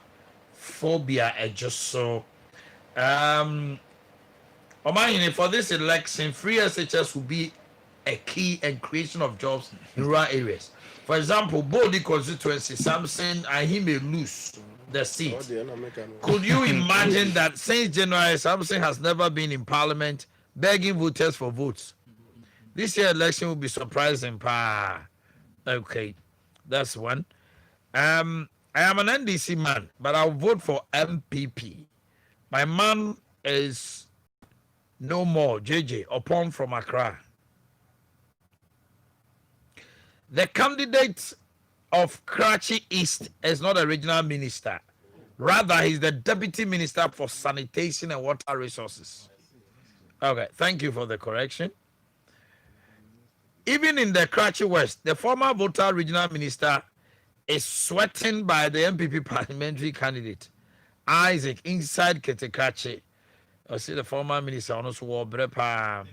phobia, just so. Omanhene, for this election, free SHS will be a key in creation of jobs in rural areas. For example, Bodi constituency, Samson and he may lose the seat. Could you imagine that since January, Samson has never been in parliament begging voters for votes? This year election will be surprising. Okay, that's one. I am an NDC man, but I'll vote for MPP. My man is no more, JJ, upon from Accra. The candidate of Karachi East is not a regional minister. Rather, he's the deputy minister for sanitation and water resources. Okay, thank you for the correction. Even in the Karachi West, the former Volta regional minister is sweating by the MPP parliamentary candidate, Isaac, inside Karachi. I see the former minister also wore brepa.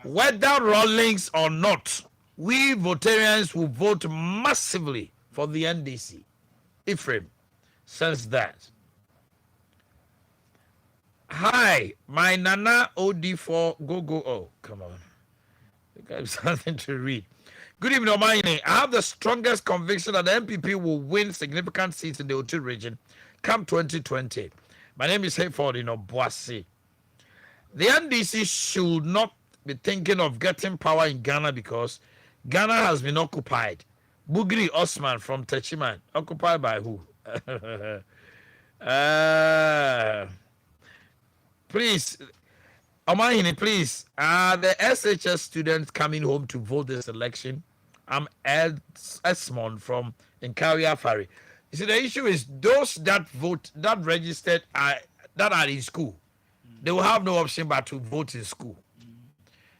Whether Rawlings or not, we Votarians will vote massively for the NDC. Ephraim says that. Hi, my Nana OD4 go. Oh, come on. I have something to read. Good evening, Omanhene. I have the strongest conviction that the MPP will win significant seats in the Otu region come 2020. My name is Hayford in Obuasi. The NDC should not be thinking of getting power in Ghana because Ghana has been occupied. Bugri Osman from Techiman. Occupied by who? Please, Omanhene, please. The SHS students coming home to vote this election. I'm Esmond from Nkaria Fari. You see, the issue is those that vote, that registered, that are in school, they will have no option but to vote in school.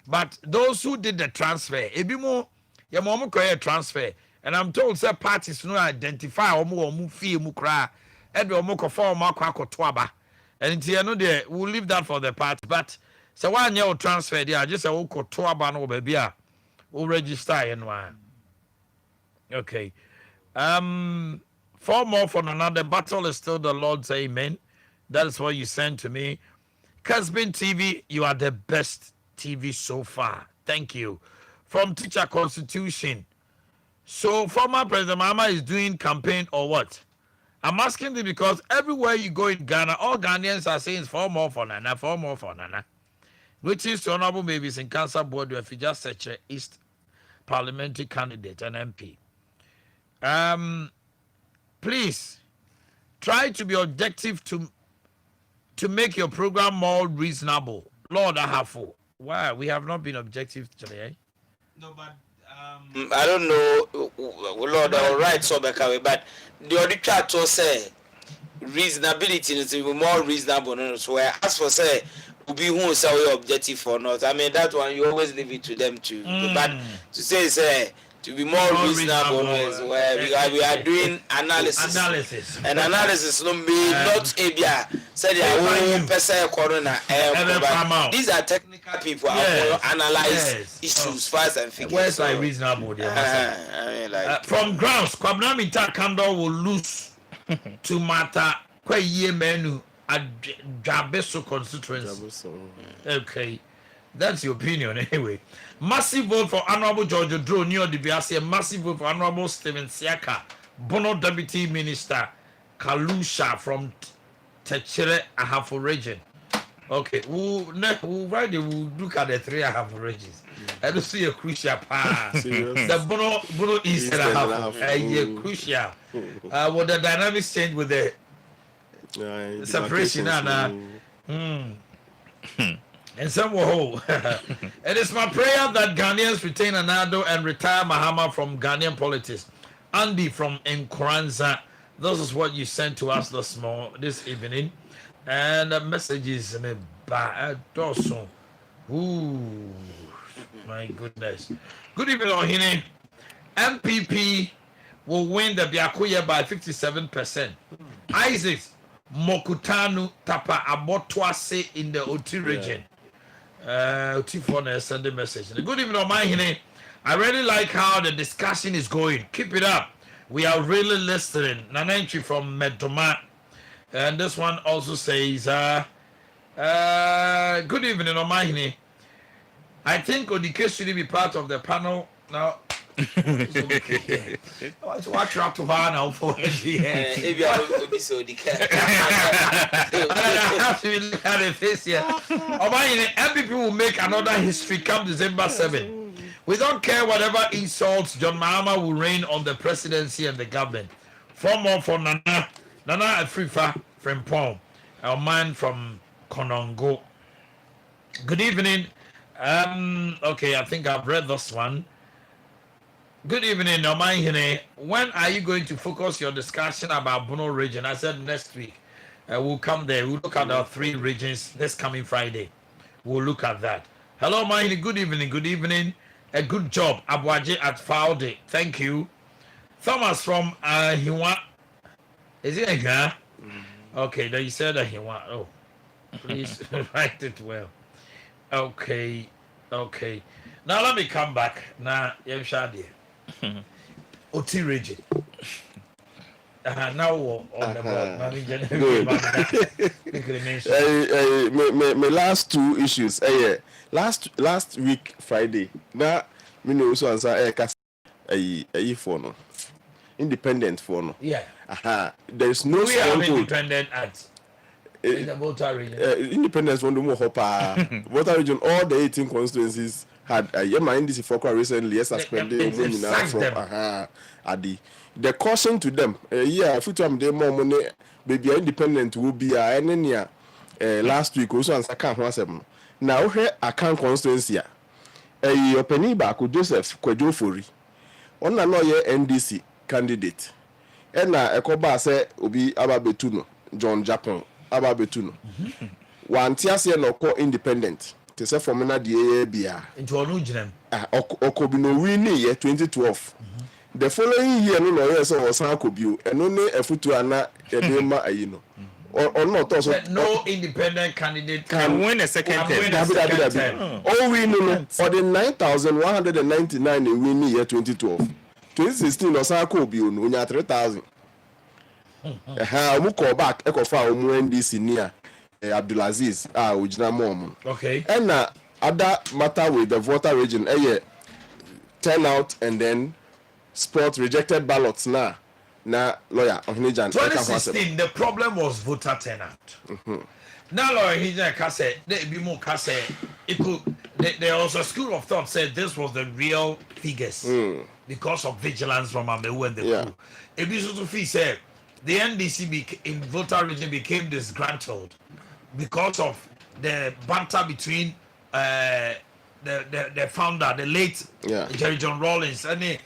But those who did the transfer, ebimo, your mom career transfer, and I'm told some parties no identify omu fee mu kra, and omu kofa omu akwa twaba, and you know they will leave that for the party. But so one year transfer, they are just a twaba no baby, will register and one. Okay. 4 more for Nana. The battle is still the Lord's. Amen. That is what you sent to me. KsTU TV, you are the best TV so far. Thank you. From Teacher Constitution. So former President Mahama is doing campaign or what? I'm asking this because everywhere you go in Ghana, all Ghanaians are saying 4 more for Nana, 4 more for Nana. Which is the Honorable Babies in Cancer Board if you just search East Parliamentary candidate and MP. Please try to be objective to make your program more reasonable. Lord, I have for. Why? We have not been objective today. No, but I don't know, Lord, all right, so but the other chart will say reasonability is to be more reasonable. So as for say, will be who say objective or not. I mean, that one you always leave it to them to. But to say, to be more reasonable is where we are doing analysis. And analysis no mean not area. Say they are person corona. These are technical people who analyze issues fast and figure. Where's like reasonable? I mean, from grounds, Kwabnamita Kando will lose to matter quite ye menu at Jabeso constituency. Okay. That's your opinion anyway. Massive vote for Honorable George Drew Neo DBRC. Massive vote for Honorable Stephen Siaka, Bono Deputy Minister Kalusha from Techere Ahafo region. Okay, we'll look at the 3 Ahafo regions. I don't see a crucial part. The Bono East and Ahafo. Crucial. What the dynamics change with the separation and and some were It is my prayer that Ghanaians retain Anado and retire Mahama from Ghanaian politics. Andy from Nkranza. This is what you sent to us this evening. And the message is Dosso. Ooh, my goodness. Good evening, Ohene. MPP will win the Biakuya by 57%. Isaac Mokutanu Tapa Abotwase in the Oti region. Tifone send a message. Good evening, Omanhene. I really like how the discussion is going. Keep it up. We are really listening. Nanenchi from Medoma. And this one also says, good evening, Omanhene. I think Odike should be part of the panel now. Watch you up to her now for if you are so I have to look at the face here. MPP will make another history come December 7. We don't care whatever insults John Mahama will reign on the presidency and the government. 4 more for Nana Afrifa from Pong, our man from Konongo. Good evening. Okay, I think I've read this one. Good evening, Omanhene. When are you going to focus your discussion about Bono region? I said next week. We'll come there. We'll look at our 3 regions this coming Friday. We'll look at that. Hello, Omanhene. Good evening. Good evening. A good job. Abuaje at Faude. Thank you. Thomas from Hiwa. Is it a Gyan? Okay, then you said Hiwa. Oh, please write it well. Okay. Now let me come back. Now, Yemshadi. Oti region. Now on the board. My last 2 issues. Last week Friday. Now me know so answer for no independent for no. Yeah. There is no independent at in the Volta region. Independence from the Mohopa. Volta region, all the 18 constituencies had a NDC for recently suspended from Adi. The caution to them, if you am more money, baby independent will be last week also answer can't once. Now here I can't constituency. Your penny back with Joseph Kwejofori. On a lawyer NDC candidate. And now Ekoba say Obi Ababetuno, John Japan Ababetuno. One Tiasia no co independent. Te say for mena the ABA. Into Onujinem. Okobino winning year 2012. The following year, no lawyer was Sankobu, and only a foot to Anna Edema Ayino. Or not also. No independent candidate can win a second term. Oh, we know for the 9,199 in winning year 2012. 2016 Osaka Obi Onya 3,000. Omu call back ekofa omu NDC near Abdulaziz Ojina Mom. Okay. And other matter with the Volta region, turnout and then spot rejected ballots na lawyer Ohene Gyan. 2016 the problem was voter turnout. Now lawyer Ohene Gyan said there was a school of thought said this was the real figures because of vigilance from Amewu and the crew. Ebisu said the NDC in Volta region became disgruntled because of the banter between the founder, the late Jerry John Rawlings, and the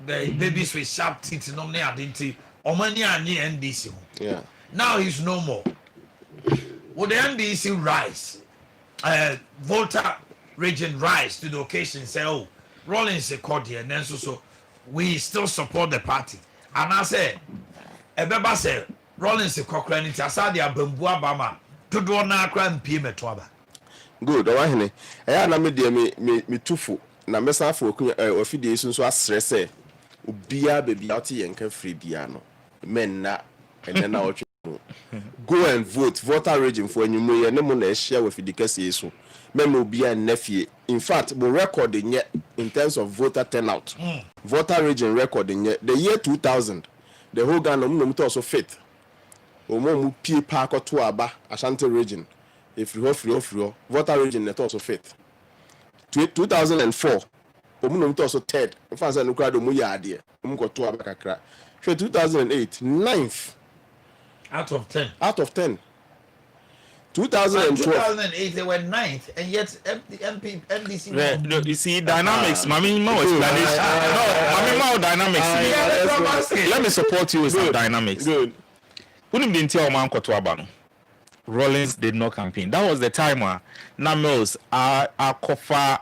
babies with sharp teeth, no near identity, Omanhene NDC. Yeah. Now he's no more. Will the NDC rise? Volta region rise to the occasion and say, oh, Rawlings is caught here, and then so we still support the party. And I say, Ebeba say, Rawlings is caught, and it's Asadia Bambua Bama, to do na crime PM Twaba. Good, Ohene. Na me de me tufu na mesa fo ofide isu so asrese obia baby out yenka free bia no men na ene na otwe go and vote voter region for anyumu ye ne mo na share with the kase isu men obia nafie. In fact we record in terms of voter turnout voter region record the year 2000 the whole Ghana no to also fit omo pie pa akoto aba Ashanti region. If you free, voter region net also fit. 2004, Omunum also third. In fact, no crowd omu yade. Omu to abakakra. 2008, 9th out of 10. Out of 10. 2012. 2008 they were 9th, and yet the NDC. No, you see dynamics. Mami more explanation. Mami more dynamics. Let me support you with some dynamics. Good. Unim didn't tell man koto abano. Rawlings did not campaign. That was the time where Mills Kofa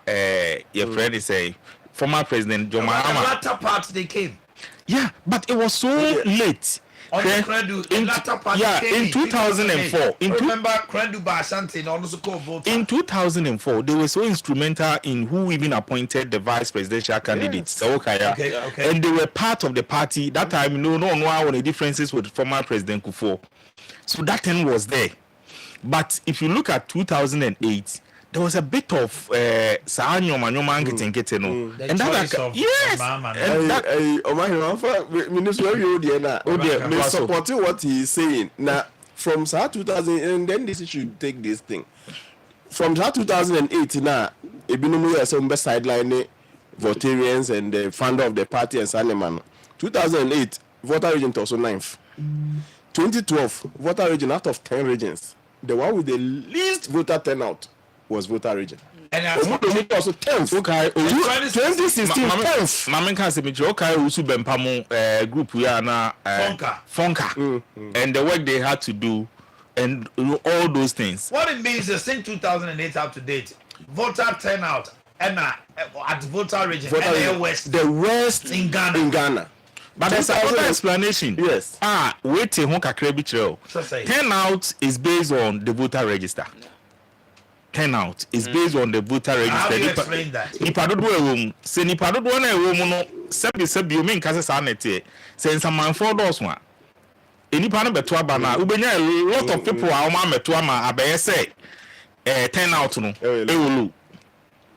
your friend is a former president John Mahama. The latter part they came. Yeah, but it was so late. On the latter part in 2004. Remember Credu Bashanti also called Volta. In 2004, they were so instrumental in who even appointed the vice presidential candidates. Okay. And they were part of the party. That time, no one the differences with former President Kufuor. So that thing was there. But if you look at 2008, there was a bit of Saanyoma Ngetenkete and that yes, and that me supporting what he is saying now from 2000 and then this should take this thing from 2008 now Ebinumu is on best sideline Voltarians and the founder of the party and Saneman 2008 voter region also 9th 2012 voter region out of 10 regions the one with the least voter turnout was voter region. And also 10th. Okay. 2016 10th. Mama can say me okay Owusu Bempamo group we are now Fonka. And the work they had to do and all those things. What it means is since 2008 up to date, voter turnout and at voter region the West in Ghana. But there's another explanation. Yes. Wait till turnout is based on the voter register. Turnout is based on the voter register. How do you explain that? Nipadodo say nipadodo na ewo no sebi o mean kase sa nete say some man for those one. Enipa no beto aba na ubenya a lot of people are ma meto ama abeye say turnout no ewolu.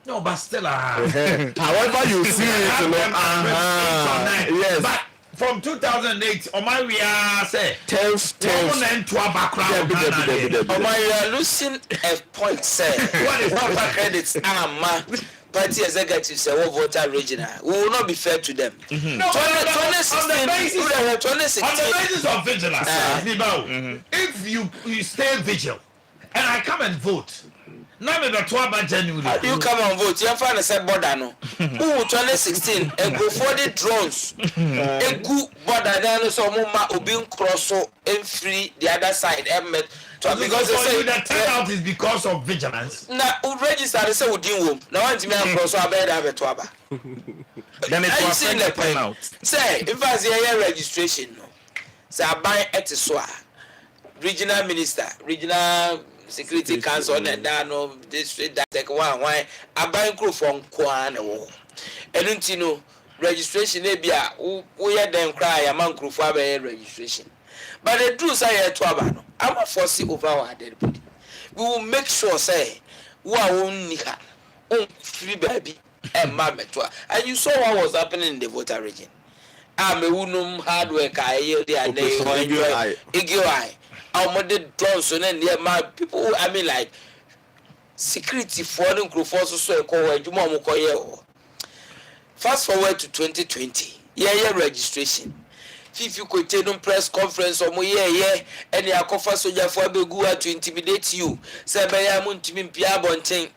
No, but still however you see it yes. But from 2008, Omanhene say 10th. Omanhene losing a point, sir. What is proper credits? Party executives say what voter regional. We will not be fair to them. No, 2016, on the basis of vigilance, if you stay vigil and I come and vote. Now me the January. You come and vote. You find a set border no. Who 2016 and go for the drones. A good border then so mama obin cross and free the other side. Because they say the turnout is because of vigilance. Now who register they say within womb. Now want me and cross I better have a twaba. Then it was the turnout. Say if I say registration no. Say I buy at Soa. Regional minister, regional Security Council and no district that take one why I buy crew from Kwan and Untino registration ebia wo ye den cry ya man krofo abe registration. But the truth say to abano. I'm force over our dead body. We will make sure say who are on nika on free baby and mamma. And you saw what was happening in the Volta region. I'm a unum hard work. I hear the enjoy. Our mother Johnson and near my people. I mean, like security for them group also so called Jumo. Fast forward to 2020. Yeah, registration. If you could take on press conference or more, and the Akofa soldier for Begua to intimidate you, say, Bayamun to me, Pia Bonting.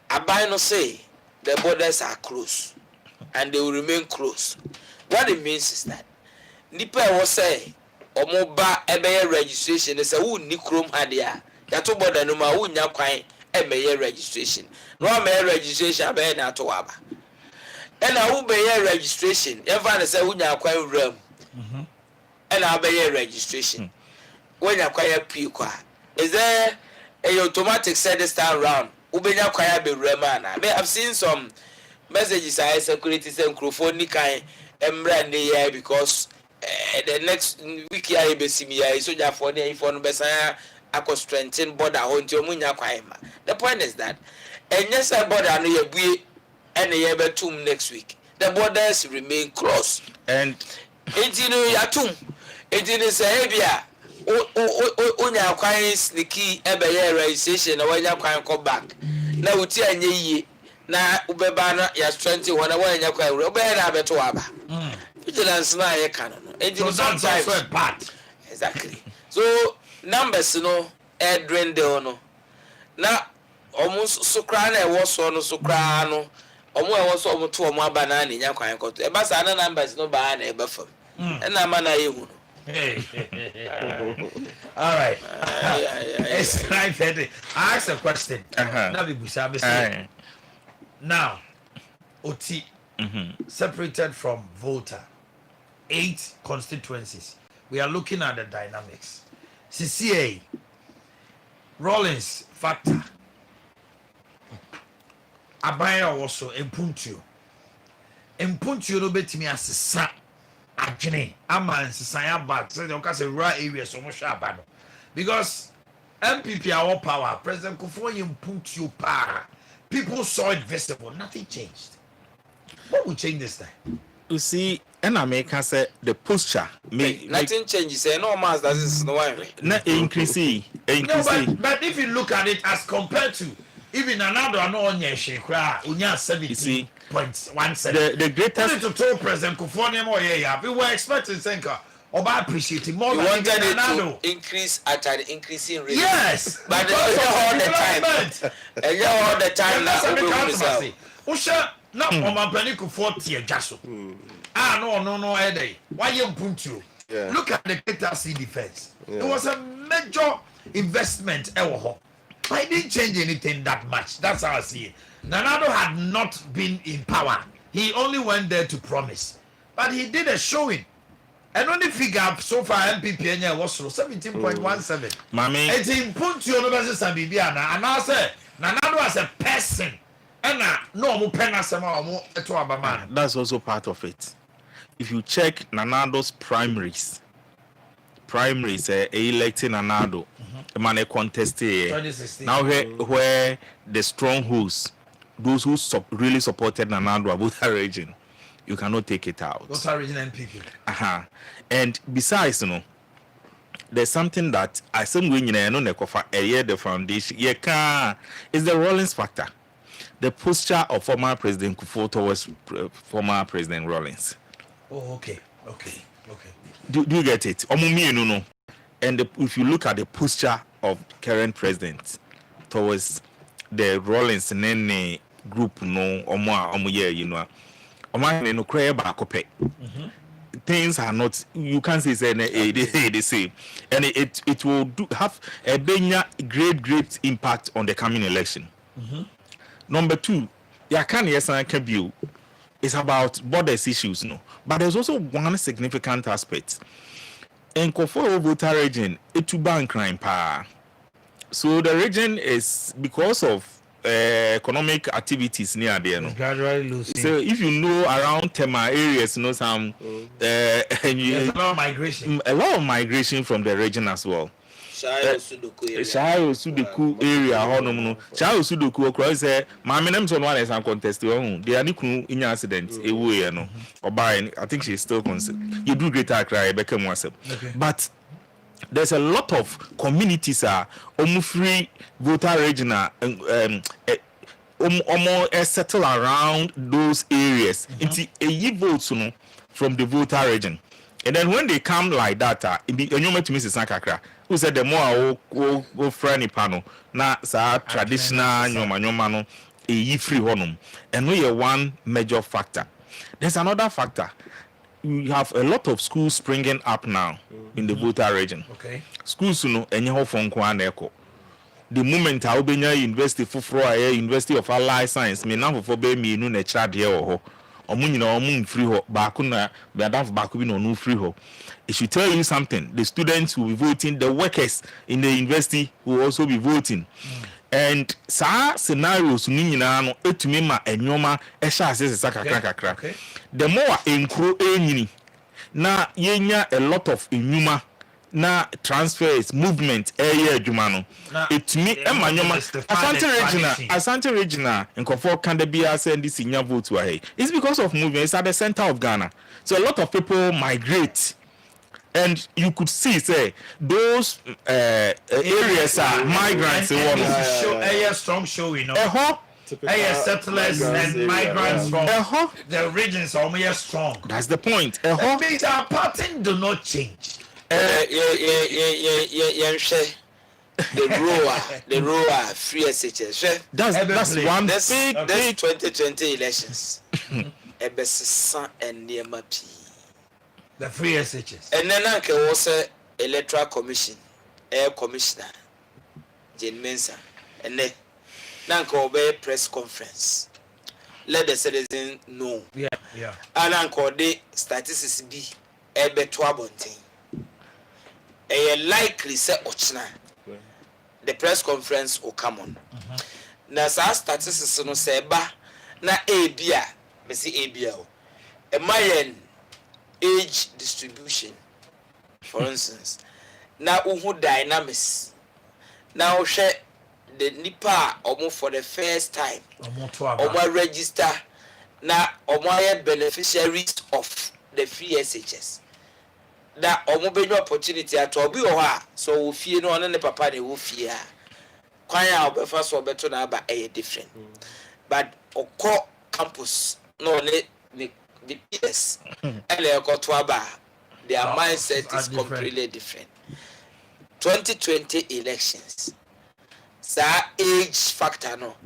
I no say the borders are closed and they will remain closed. What it means is that Nipa was say, or more bar a registration is a wound Nikrum Hadia. Yato border no ma wound Yakwine, a registration. No registration, I bear not to Abba. And I will be a registration. If I say when you acquire room, and I'll be a registration. When you acquire Piqua, is there a automatic set this time round? Ubenya acquire be Remana. I have seen some messages I security and Crofonikai and Brandy because the next week I be see me. I so for the phone Bessaya, I could strengthen border on to Munya Quaima. The point is that, and yes, I bought a new and a year tomb next week. The borders remain closed. And it's in Yatum. It is a heavier. Unya acquiring sneaky ebe registration when you can come back. Now we tell ye na ubebana ya strength when I want you acquire Robert Abetoaba. Vigilance na ye canon. It is sometimes part. Exactly. So numbers no air drain no. Now almost sokrana was on sokrano. Omo e wo so omo to omo abana na nya kwan koto e ba sa na numbers no ba na e ba fam na ma na ye hu. All right. It's 9:30. I asked a question. Now we say now Oti separated from Volta, 8 constituencies. We are looking at the dynamics. CCA Rollins factor Abaya also impuntu no betimi asesa adwene ama nsesa ya back say you can say rural areas so much abano because MPP our power President Kufuor impuntu pa people saw it visible, nothing changed. What will change this time? You see, and America said the posture nothing changes. No mass that is no one. Not increasing. No, but if you look at it as compared to even another unya 70.17. The greatest to tell President Kufuor we were expecting Senka or by appreciating more. We wanted it to increase at an increasing rate. Yes, but all the time. And all the time now. Usha na Omanhene Kufuor tie jaso. No Eddie. Why you puntu? Look at the KsTU defense. It was a major investment. I didn't change anything that much. That's how I see it. Nanado had not been in power. He only went there to promise. But he did a showing. And only figure so far MPP was 17.17. Mami. It's in Puntu University and Bibiana. And I say Nanado as a person. And no more penasama to Abaman. That's also part of it. If you check Nanado's primaries, electing Nanado, man contested. Now where the strongholds, those who really supported Nanado about that region, you cannot take it out. Those are region NPP. And besides, there's something that I say when the foundation. Is the Rollins factor. The posture of former President Kufuor towards former President Rollins. Oh, okay. Do you get it? And if you look at the posture of current president towards the Rollins and group, things are not. You can't say the same, and it will have a great impact on the coming election. Number 2, it's about borders issues, but there's also one significant aspect. In Kufuor Volta region, it's to ban crime. So the region is because of economic activities near there. No? Gradually losing. So if you know around Tema areas, you know some there's a lot of migration. A lot of migration from the region as well. Shai Osudoku area honom no. Shai Osudoku okra say maame nem so no one is contest ohun. They are kunu in accident ewu ye no. Oba I think she's still concerned. You do greater Accra Rebecca Mwasem. But there's a lot of communities are free voter regional settle around those areas. It's a votes from the voter region. And then when they come like that, in the to Mrs. Nakakra, who said the more go friendly panel, na sa traditional nyoma no a free honum. And we are one major factor. There's another factor. You have a lot of schools springing up now in the voter region. Okay. Schools enyeho fonko aneko. The moment I obenya university fufro University of Allied Science me na fofo be mi nu na chade ho. Omun free ho baako na be adaf baako bi no free ho. It should tell you something. The students will be voting, the workers in the university will also be voting. And sa scenarios ni nyina no etumi ma enyoma ehya asese kakra. The more enkro enyini na yenya a lot of enyuma na transfers movement adwuma no etumi ema nyoma Asante regional nkofo kan da bia send this nya vote wa hey. It's because of movement. It's at the center of Ghana, so a lot of people migrate. And you could see, say, those areas are migrants. A strong showing of settlers and migrants from the regions are strong. That's the point. That means our pattern do not change. The rower, free SHS. That's one that's big 2020 elections. Ebesisa and near Mapi. The free SHS. And then I was electoral commission, air commissioner, Jane Mensah, and then Nanko obey press conference. Let the citizen know. Yeah. And Nanko de statistics be a betwabonting. A likely say Ochna. The press conference will come on. Now, statistics no say ba na ABA, Messi ABL. A Mayan age distribution, for instance. Now, who dynamics. Now, share the NIPA almost for the first time. Omo register now omo beneficiaries of the free SHS. That omo be no opportunity at obi o ha so fie no ne papa ne wo fie a kwan a obefa so obeto na ba different. But okọ campus no the PS ele okọ to aba their mindset is completely different. 2020 elections, age factor no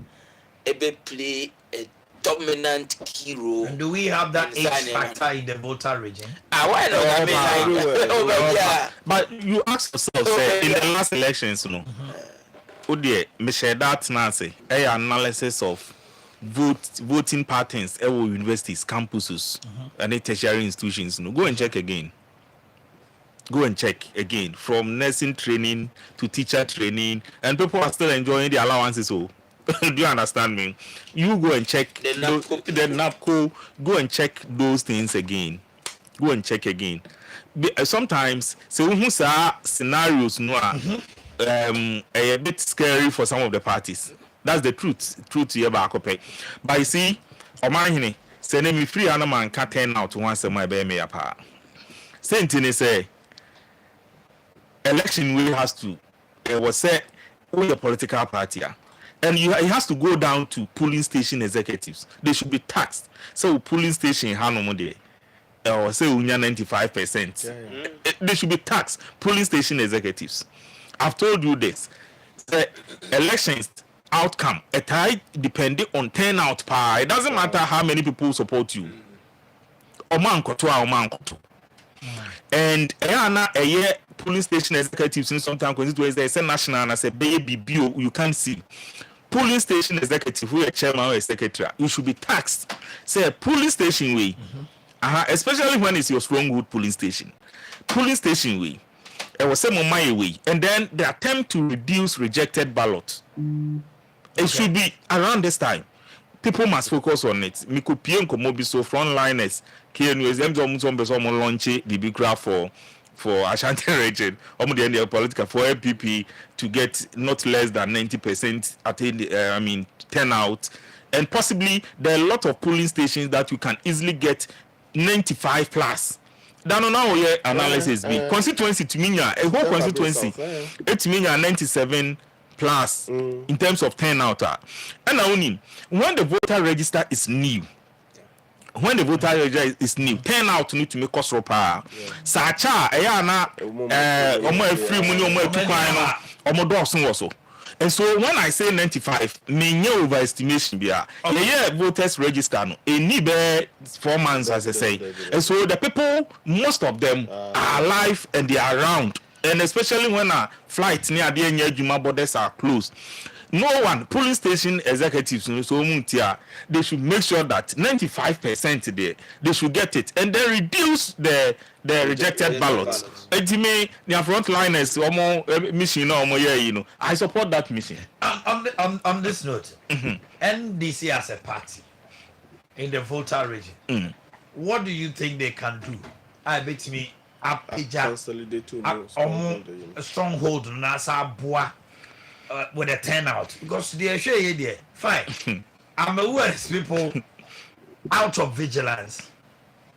ebe play a dominant key role. And do we have that age factor in the voter region? Why not? But you ask yourself, in the last elections, you know, me share that now say analysis of voting patterns at universities, campuses, and tertiary institutions. You know, go and check again. Go and check again from nursing training to teacher training, and people are still enjoying the allowances. So, do you understand me? You go and check the NAPCO. Go and check those things again. Go and check again. Sometimes, so who say scenarios no a bit scary for some of the parties. That's the truth. Truth here, but you see, Omanhene say me free man can't turn out once a my baby me apart. Same thing say. Election really has to was set with the political party, and it has to go down to polling station executives. They should be taxed. So polling station hanomode or say 95%. They should be taxed. Polling station executives. I've told you this. The elections outcome depending on turnout power. It doesn't matter how many people support you. And a year polling station executives in sometimes constituencies they say national and I say baby you can't see. Polling station executive who a chairman or secretary, you should be taxed. Say a polling station way. Especially when it's your stronghold polling station. Polling station way. It was some my way. And then the attempt to reduce rejected ballots. It should be around this time. People must focus on it. Me could PM Komobi so frontliners. KNUST them launch the graph for Ashanti region. The political for MPP to get not less than 90% turnout, and possibly there are a lot of polling stations that you can easily get 95 plus. That on our analysis be constituency to me a whole constituency. It means 97 plus in terms of turnout. And only when the voter register is new. When the voter register is new, turnout need to make us proper. Sacha, free money, and so when I say 95, me no overestimation there. The voters register no, a need 4 months as I say. And so the people, most of them are alive and they are around. And especially when flights near the Juma borders are closed. No one, polling station executives, so they should make sure that 95% there, they should get it. And then reduce the rejected ballots. Their frontliners, mission, I support that mission. On this note, NDC as a party in the Volta region, what do you think they can do? I bet me a stronghold Nasa Boa with a turnout because they are sure there. Fine. I'm aware people out of vigilance.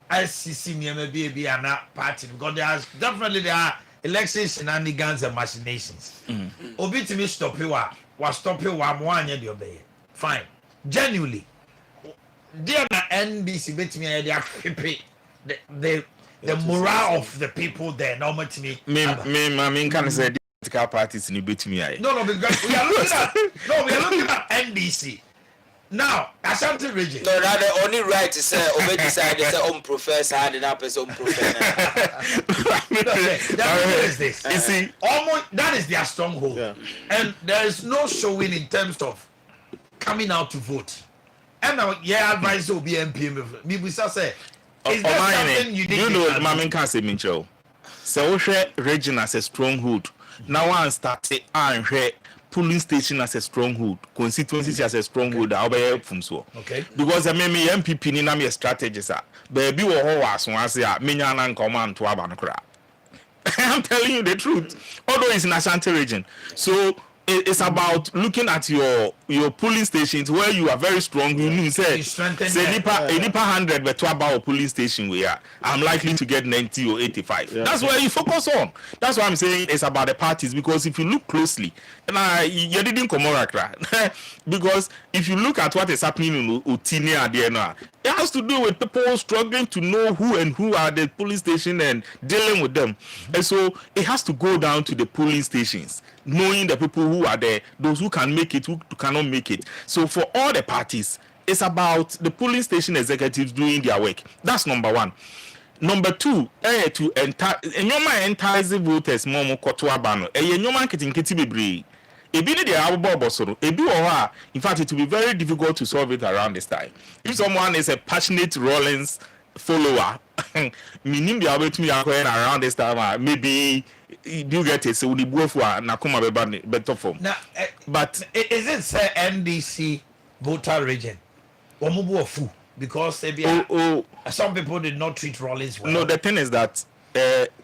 I see me maybe a party because there are election shenanigans and machinations. Obi to me stop you was stopping one year the other. Fine. Genuinely. There na NDC bet me the morale of the people there normal to me. Me can say political parties in bet me. No, because we are looking at NDC. Now, Ashanti region. No, rather only right to say Obey decide to say professor and up as professor. That is this. You see, almost that is their stronghold. Yeah. And there is no showing in terms of coming out to vote. And now, advice will be MPM. Me say, is there something you know, Mamin can't say Mincho. So region as a stronghold. Now one started and polling station as a stronghold, constituency as a stronghold. I'll be from so. Okay. Because I mean, MPP ni na me strategies are. Baby wo ho was one say me nyana command to abanokra. I'm telling you the truth. Although it's in Ashanti region, so it's about looking at your polling stations where you are very strong. You say nipa 100 but 12 polling station we are. I'm likely to get 90 or 85. Yeah. That's where you focus on. That's why I'm saying it's about the parties, because if you look closely, and you didn't come because if you look at what is happening in Utinia there now, it has to do with people struggling to know who are the polling station and dealing with them. And so it has to go down to the polling stations, knowing the people who are there, those who can make it, who cannot make it. So for all the parties, it's about the polling station executives doing their work. That's number one. Number two, to entice voters more kotoa bano. Nyoma nkiti bebre. Ebi ni de abobo soro. Ebi wo in fact it will be very difficult to solve it around this time. If someone is a passionate Rollins follower, meaning they are able to be around this time, maybe you get it. So we go for na kuma better form. Now, but is it say NDC voter region? Omubu ofu because some people did not treat Rollins well. No, the thing is that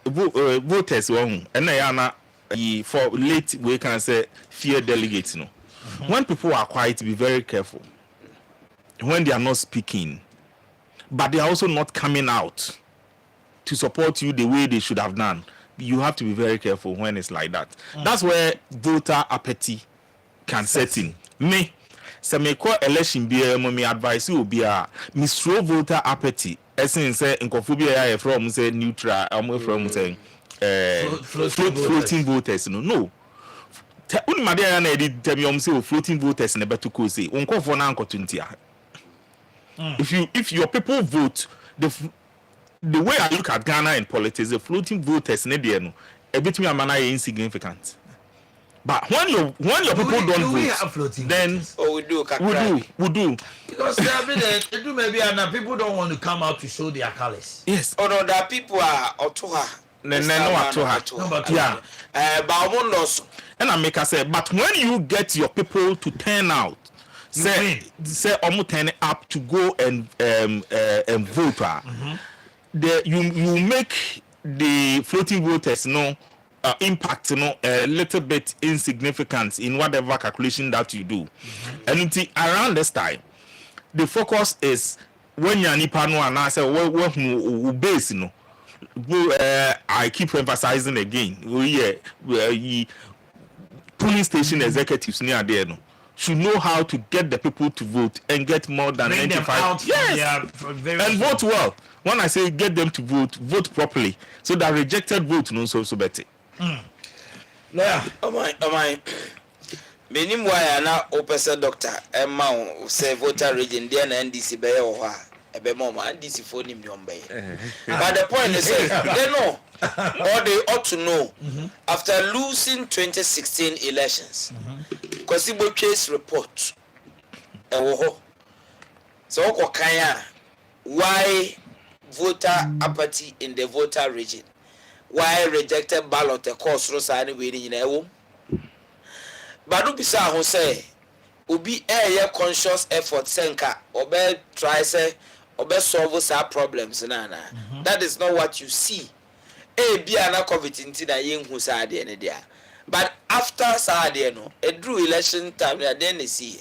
voters and for late we can say fear delegates. No, when people are quiet, be very careful. When they are not speaking, but they are also not coming out to support you the way they should have done, you have to be very careful when it's like that. That's where voter apathy can set in. Me, so me call election be me advice you be misro voter apathy. Essence say incophobia from say neutral, from saying floating voters. No. Unmadia na edit tell me say floating voters na better ko say unko for na unko if your people vote, the way I look at Ghana in politics, the floating voters ne there no a bit me amana insignificant. But when your people don't vote, then we do. Because maybe people don't want to come out to show their colors. Yes. Oh no, that people are Otoha. no to her. Yeah. And I make her say, but when you get your people to turn out, say turn up to go and vote, you make the floating voters impact a little bit insignificant in whatever calculation that you do. And around this time, the focus is when you're nipa no and I say we base I keep emphasizing again. Polling station executives near there should know how to get the people to vote and get more than 95. Yes, and vote well. When I say get them to vote properly, so that rejected vote no so better. Yeah, oh my. Meaning why na opesa doctor Emma say voter region there na NDC be ho ha ebe mo NDC for nim nyombe. But the point is they know or they ought to know after losing 2016 elections. Because Boakye's report so why voter apathy in the voter region, why rejected ballot the course rosani we in but do bisa ho say obi conscious effort senka obe try say obe solve some problems na that is not what you see bia na covid na yenhu sa de ne dia. But after Saturday, drew election time, then see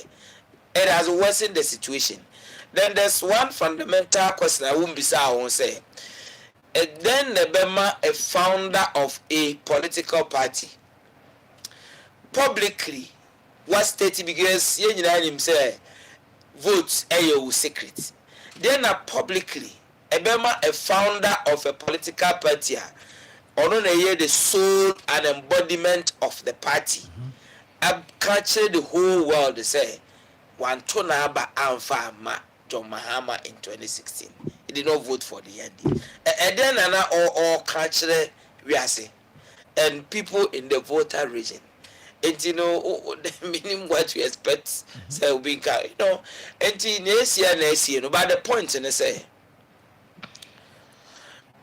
it has worsened the situation. Then there's one fundamental question I won't be say. Then the Bema, a founder of a political party, publicly was stated because you him say votes are secret. Then publicly, a Bema, a founder of a political party. The soul and embodiment of the party. I captured the whole world to say one tonaba Ansah John Mahama in 2016. He did not vote for the ND. And then all captured we are saying and people in the voter region. And the meaning what we expect say we and but the point in say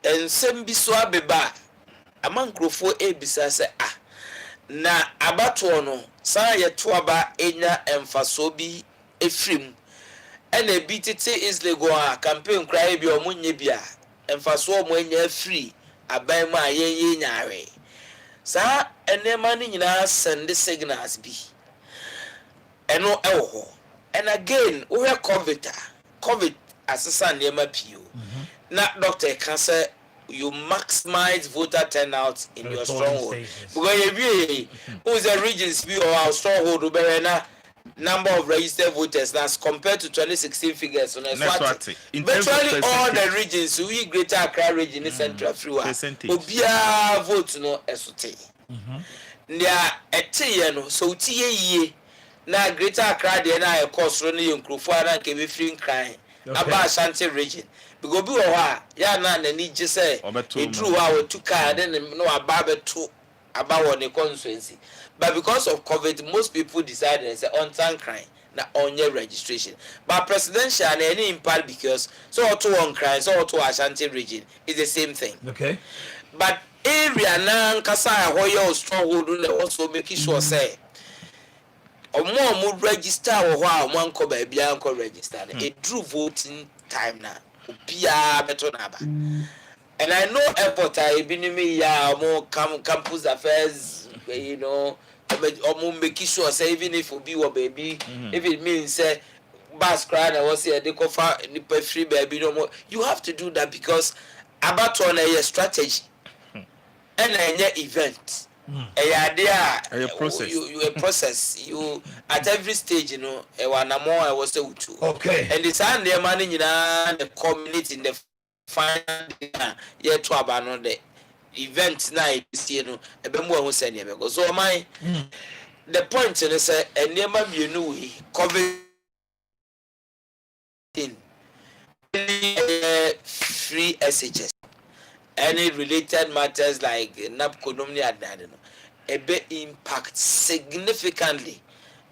and some biswa beba among Crofo ebisa say na abato no san ye to aba enya emfaso bi efrim and e bitete is lego a campaign cry bi omunye bia emfaso omo enya free aban ma ye nyaare sa enema ni nyina send signals bi eno ewo and again we covid asesa nema pio na doctor can say you maximize voter turnout in your stronghold because who's the regions be or our stronghold number of registered voters as compared to 2016 figures on virtually all the regions we greater Accra region in Central Africa obia vote no esote ndia ete no so tie yie na greater Accra de na e course ro ne Nkrofo ara ke be free nkran aba Ashanti region because be wa ya na nani je say e true wa to car then no aba to about the constituency. But because of COVID, most people decided to say on time crime na on your registration. But presidential and any impact because so to on crime, so to Ashanti region is the same thing. Okay. But area na kasa hoyo stronghold also making sure say omo register or how one ko ba bia anko register. It drew voting time na obia beto na ba. And I know airport I been me ya more campus affairs, you know, or making sure say even if you be your baby, if it means say bus crying I was here they go for the free baby no more. You have to do that because about on a strategy and a event. A process. You a process. You at every stage, you know, I was okay. And the time they're managing the community in the final year to abandon the event night, you know, a bit more who send you. So my the point is say and never you know COVID in free SHS. Any related matters like NAPCONOMNI and a bit impact significantly.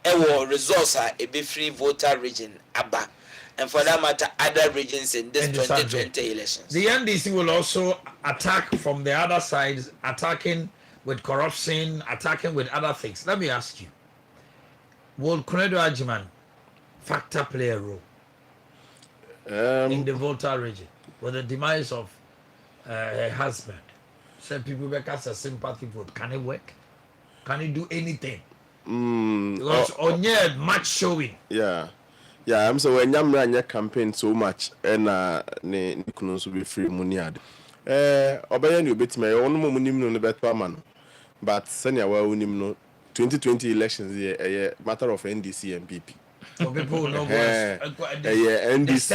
Our resource a be free voter region aba and for that matter, other regions in this 2020 elections. The NDC will also attack from the other side, attacking with corruption, attacking with other things. Let me ask you, will Konedo Ajiman factor play a role in the Volta region with the demise of her husband? Some people cast a sympathy vote. Can it work? Can it do anything? Because on your match showing. Yeah. I'm so when you run your campaign so much and ne KNUST will be free money ad. Obayan you bet me one more money no better man. But senior well no 2020 elections a matter of NDC and PP. So people know NDC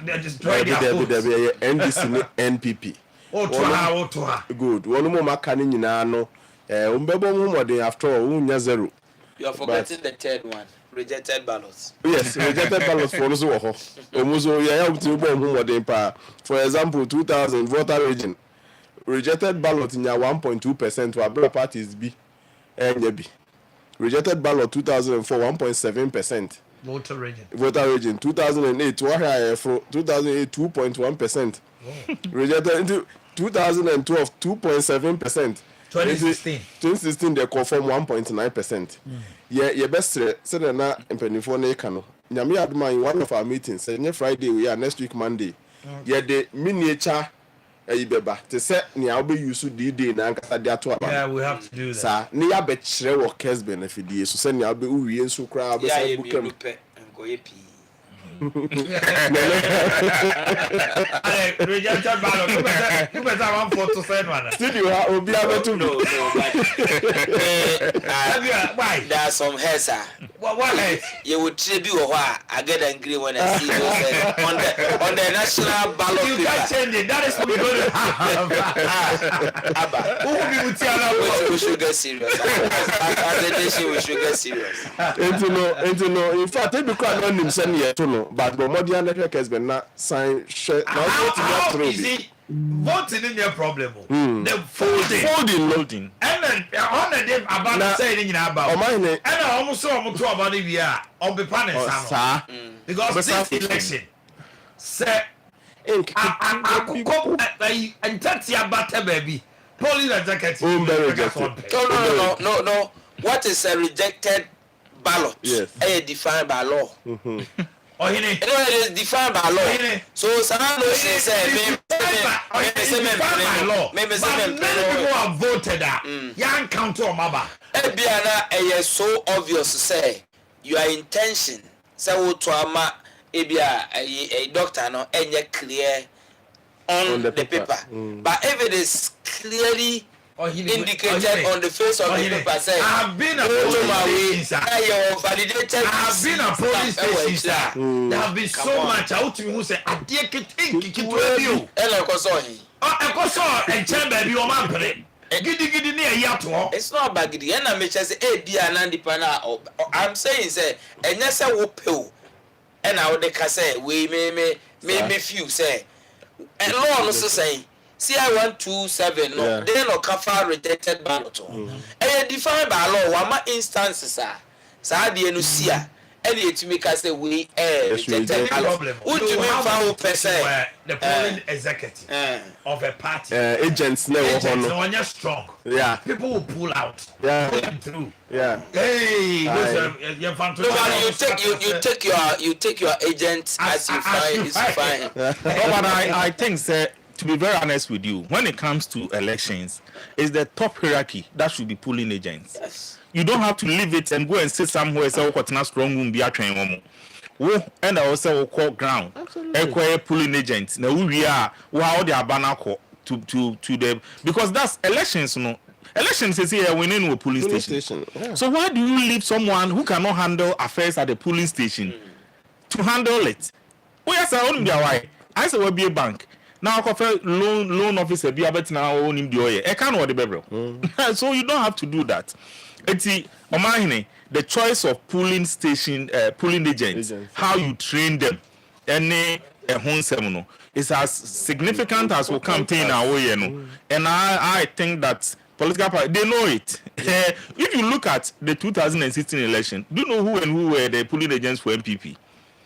they destroy their votes. NDC NPP. Oh, good. One more makani nyina no. Umbebo mo de after all unya zero. You are forgetting the third one. Rejected ballots. Yes, rejected ballots for us. For example, 2000 voter region. Rejected ballot in your 1.2% to our parties B. Rejected ballot 2004 1.7%. Voter region. 2008 2008 2.1%. Rejected into 2012 2.7%. 2016 they confirm 1.9%. Yeah, best said na empenifo na ekano. Nyame aduma in one of our meetings, say Friday we are next week Monday. Yeah, the miniature beba. Te say ni obe use day na nkasa de ato aba. Yeah, we have to do that. Sa ni ya be kire workers benefit die so say ni obe uwie nso kra obe say bukem. Rejected ballot. You better one for to send one. Still you have obi abetu. Why? There are some heads. What heads? You would tribute I get angry when I see those on the national ballot. You can't change it. That is what we're going to have. Who will be with you? We should get serious. As a nation, we should get serious. In fact, they become on himself yet to know. But modern network has been not signed. How is it? Voting in your problem. The folding. And then on the day about saying about Omanhene. And I almost saw about it here on the panel. Because this election say and that's your butter baby. Police executive. No. What is a rejected ballot? Yes. Defined by law. Ohene. It is defined by law. So Saroong say many people have voted that. Young counter Maba. Ebiana so obvious to say your intention. Say what to ama ebia a doctor no enye clear on the paper. But if it is clearly indicated on the face of the paper, say I have been a police station. Validated. I have been a police station. There have been so much out to me who say I dare think you. It's not about giddy. And I may say, I'm saying, say, and yes, I will pay. And I would say, we may few say, and law also say, CI-127, no, they no cover rejected ballot. And defined by law, one more instances are, Sadi and Lucia. And to make us say we rejected ballot. Would you mean for percent? The polling executive of a party agents never strong. Yeah, people will pull out. Yeah, pull them through. Yeah. Hey, you take your agent as you find is fine. But I think, sir, to be very honest with you, when it comes to elections, it's the top hierarchy that should be pulling agents. Yes. You don't have to leave it and go and sit somewhere and say, oh, what's not strong room be a train. And I also call ground. Acquire pulling agents. Now we are how they are banner to them because that's elections, you know. Elections is here winning a police station. Yeah. So why do you leave someone who cannot handle affairs at the polling station to handle it? Oh yes, I only be why. I say will be a bank. Now I offer loan officer be about now own him the oil. I can't what the bevel. So you don't have to do that. It's Omanhene, the choice of polling station, polling agents, how you train them, any a is as significant as we campaign our way, you know. And I think that political party they know it. If you look at the 2016 election, do you know who were the polling agents for MPP?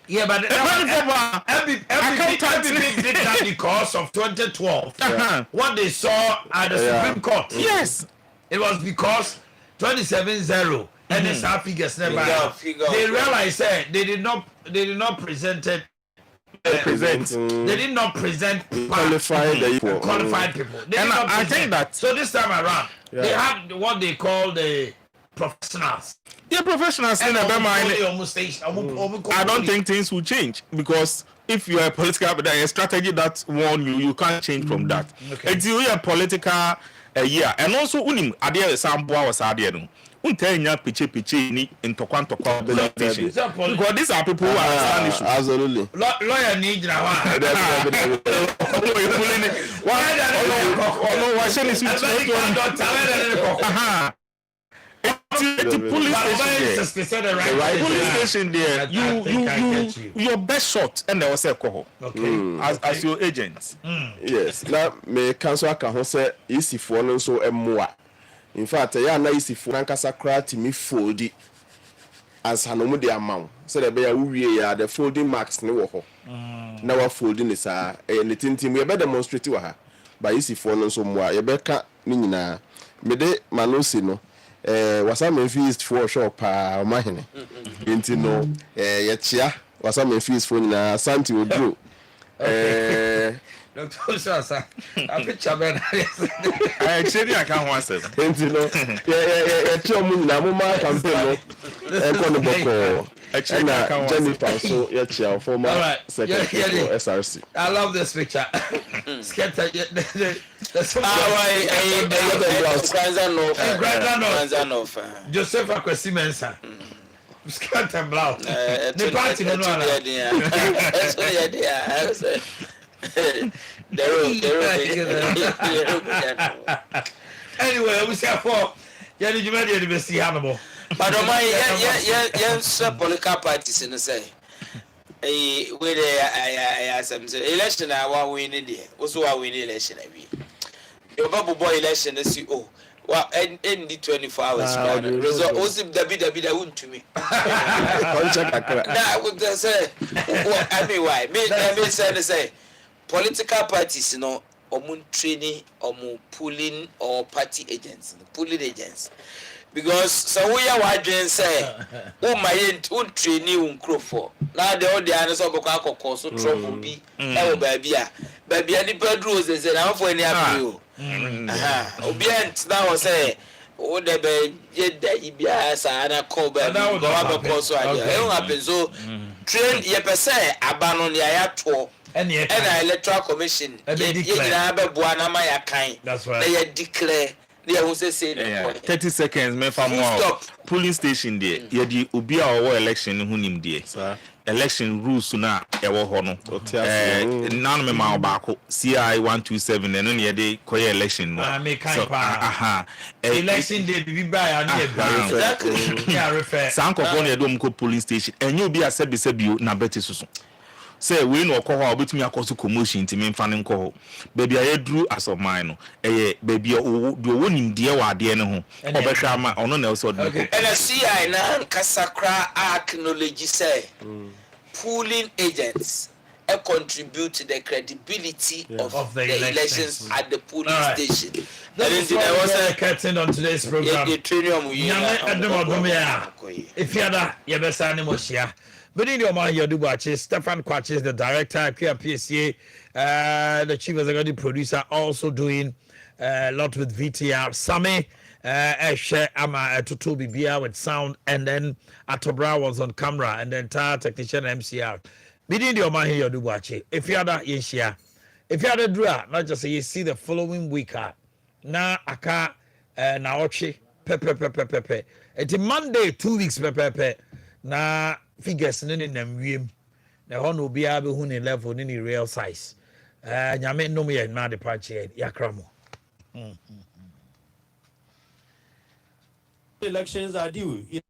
Yeah, but MPP did that because of 2012. What they saw at the Supreme Court. Yes. It was because 27-0 and the SAR figures never. They realized that they did not present it. They did not present qualified people. And I think that so this time around they had what they call the professionals. Yeah, professionals in I don't think things will change because if you are a political strategy that one you can't change from that. It's you are political and also unim adie samboa was adie no. Untenya piche ni ntokwa because these are people who are Spanish. Absolutely. Lawyer need na wa. Police station there. Your best shot and there was a call. Okay. As your agent. Yes. Now me cancel aka ho say easy for no so emmoa. In fact, ya na easy for nankasa kra timi foldi. Ansah no mu de amount. So the be ya wie ya the folding marks ne wo ho. Na wa folding is a ne tintim we be demonstrate wa ha. Ba easy for no so moa. Ye be ka ni nyina. Me de manosi no wasa Memphis for shop Omanhene nti no ye chia wasa Memphis for na Santi Odro Dr. Sasa a picture ben actually I can't want to nti no ye chia mu na mo ma campaign no e ko no boko actually I can't Jennifer so ye chia former secretary for SRC. I love this picture. Skepta Joseph Akwesi Mensah. Skepta Blau. The party no anyway, we say for yeah, did you mean the best animal? But yeah, political parties in the say. Where I some election I want winning there. Also I win election every. Your bubble boy election is you well end the 24 hours. Result also the wouldn't to me. Now I would say I mean why? Me say political parties you know or training or pulling or party agents, pulling agents. Because so we are wondering say my training for now the other answer so trouble be baby any bedrooms they say now for any appeal obedient now say o de be ye bia sa na call baby go have cause so happen so train ye per se abanon ya to and electoral commission ye na be boa na ma ya kan na ye declare. 30 seconds me for more polling station there ye di obi a wo election hu nim there election rules na e wo ho no nan me ma obako CI 127 eno ne dey koye election no election day bi ba ya na exactly ya refer sankofo ne do mko polling station enye obi a sebisebio na beti susu say we no okoho obetumi akoso commotion timi mfa ne nkoho baby ayedru as of mine no baby do wonim de wa de ne ho obehwa ama ono na also and the CI na kasakra acknowledge say pooling agents contribute to the credibility of the elections at the polling station. That was a curtain on today's program. If you are you best animals here. But in your mind, you do watch Stefan Kwatch is the director, PSA, the chief executive producer, also doing a lot with VTR. Sami, Eshe, Ama, Tutu Bibia with sound, and then Atobra was on camera, and the entire technician MCR. But in your mind, you do watch it. If you are that, yes, yeah. If you are the draw, not just say you see the following week, na aka naoche, pepe. It's Monday, 2 weeks, pepe. Na figures in them wiem na ho no bia be hu ni level ni real size nyame no me na de pache yakramo elections are due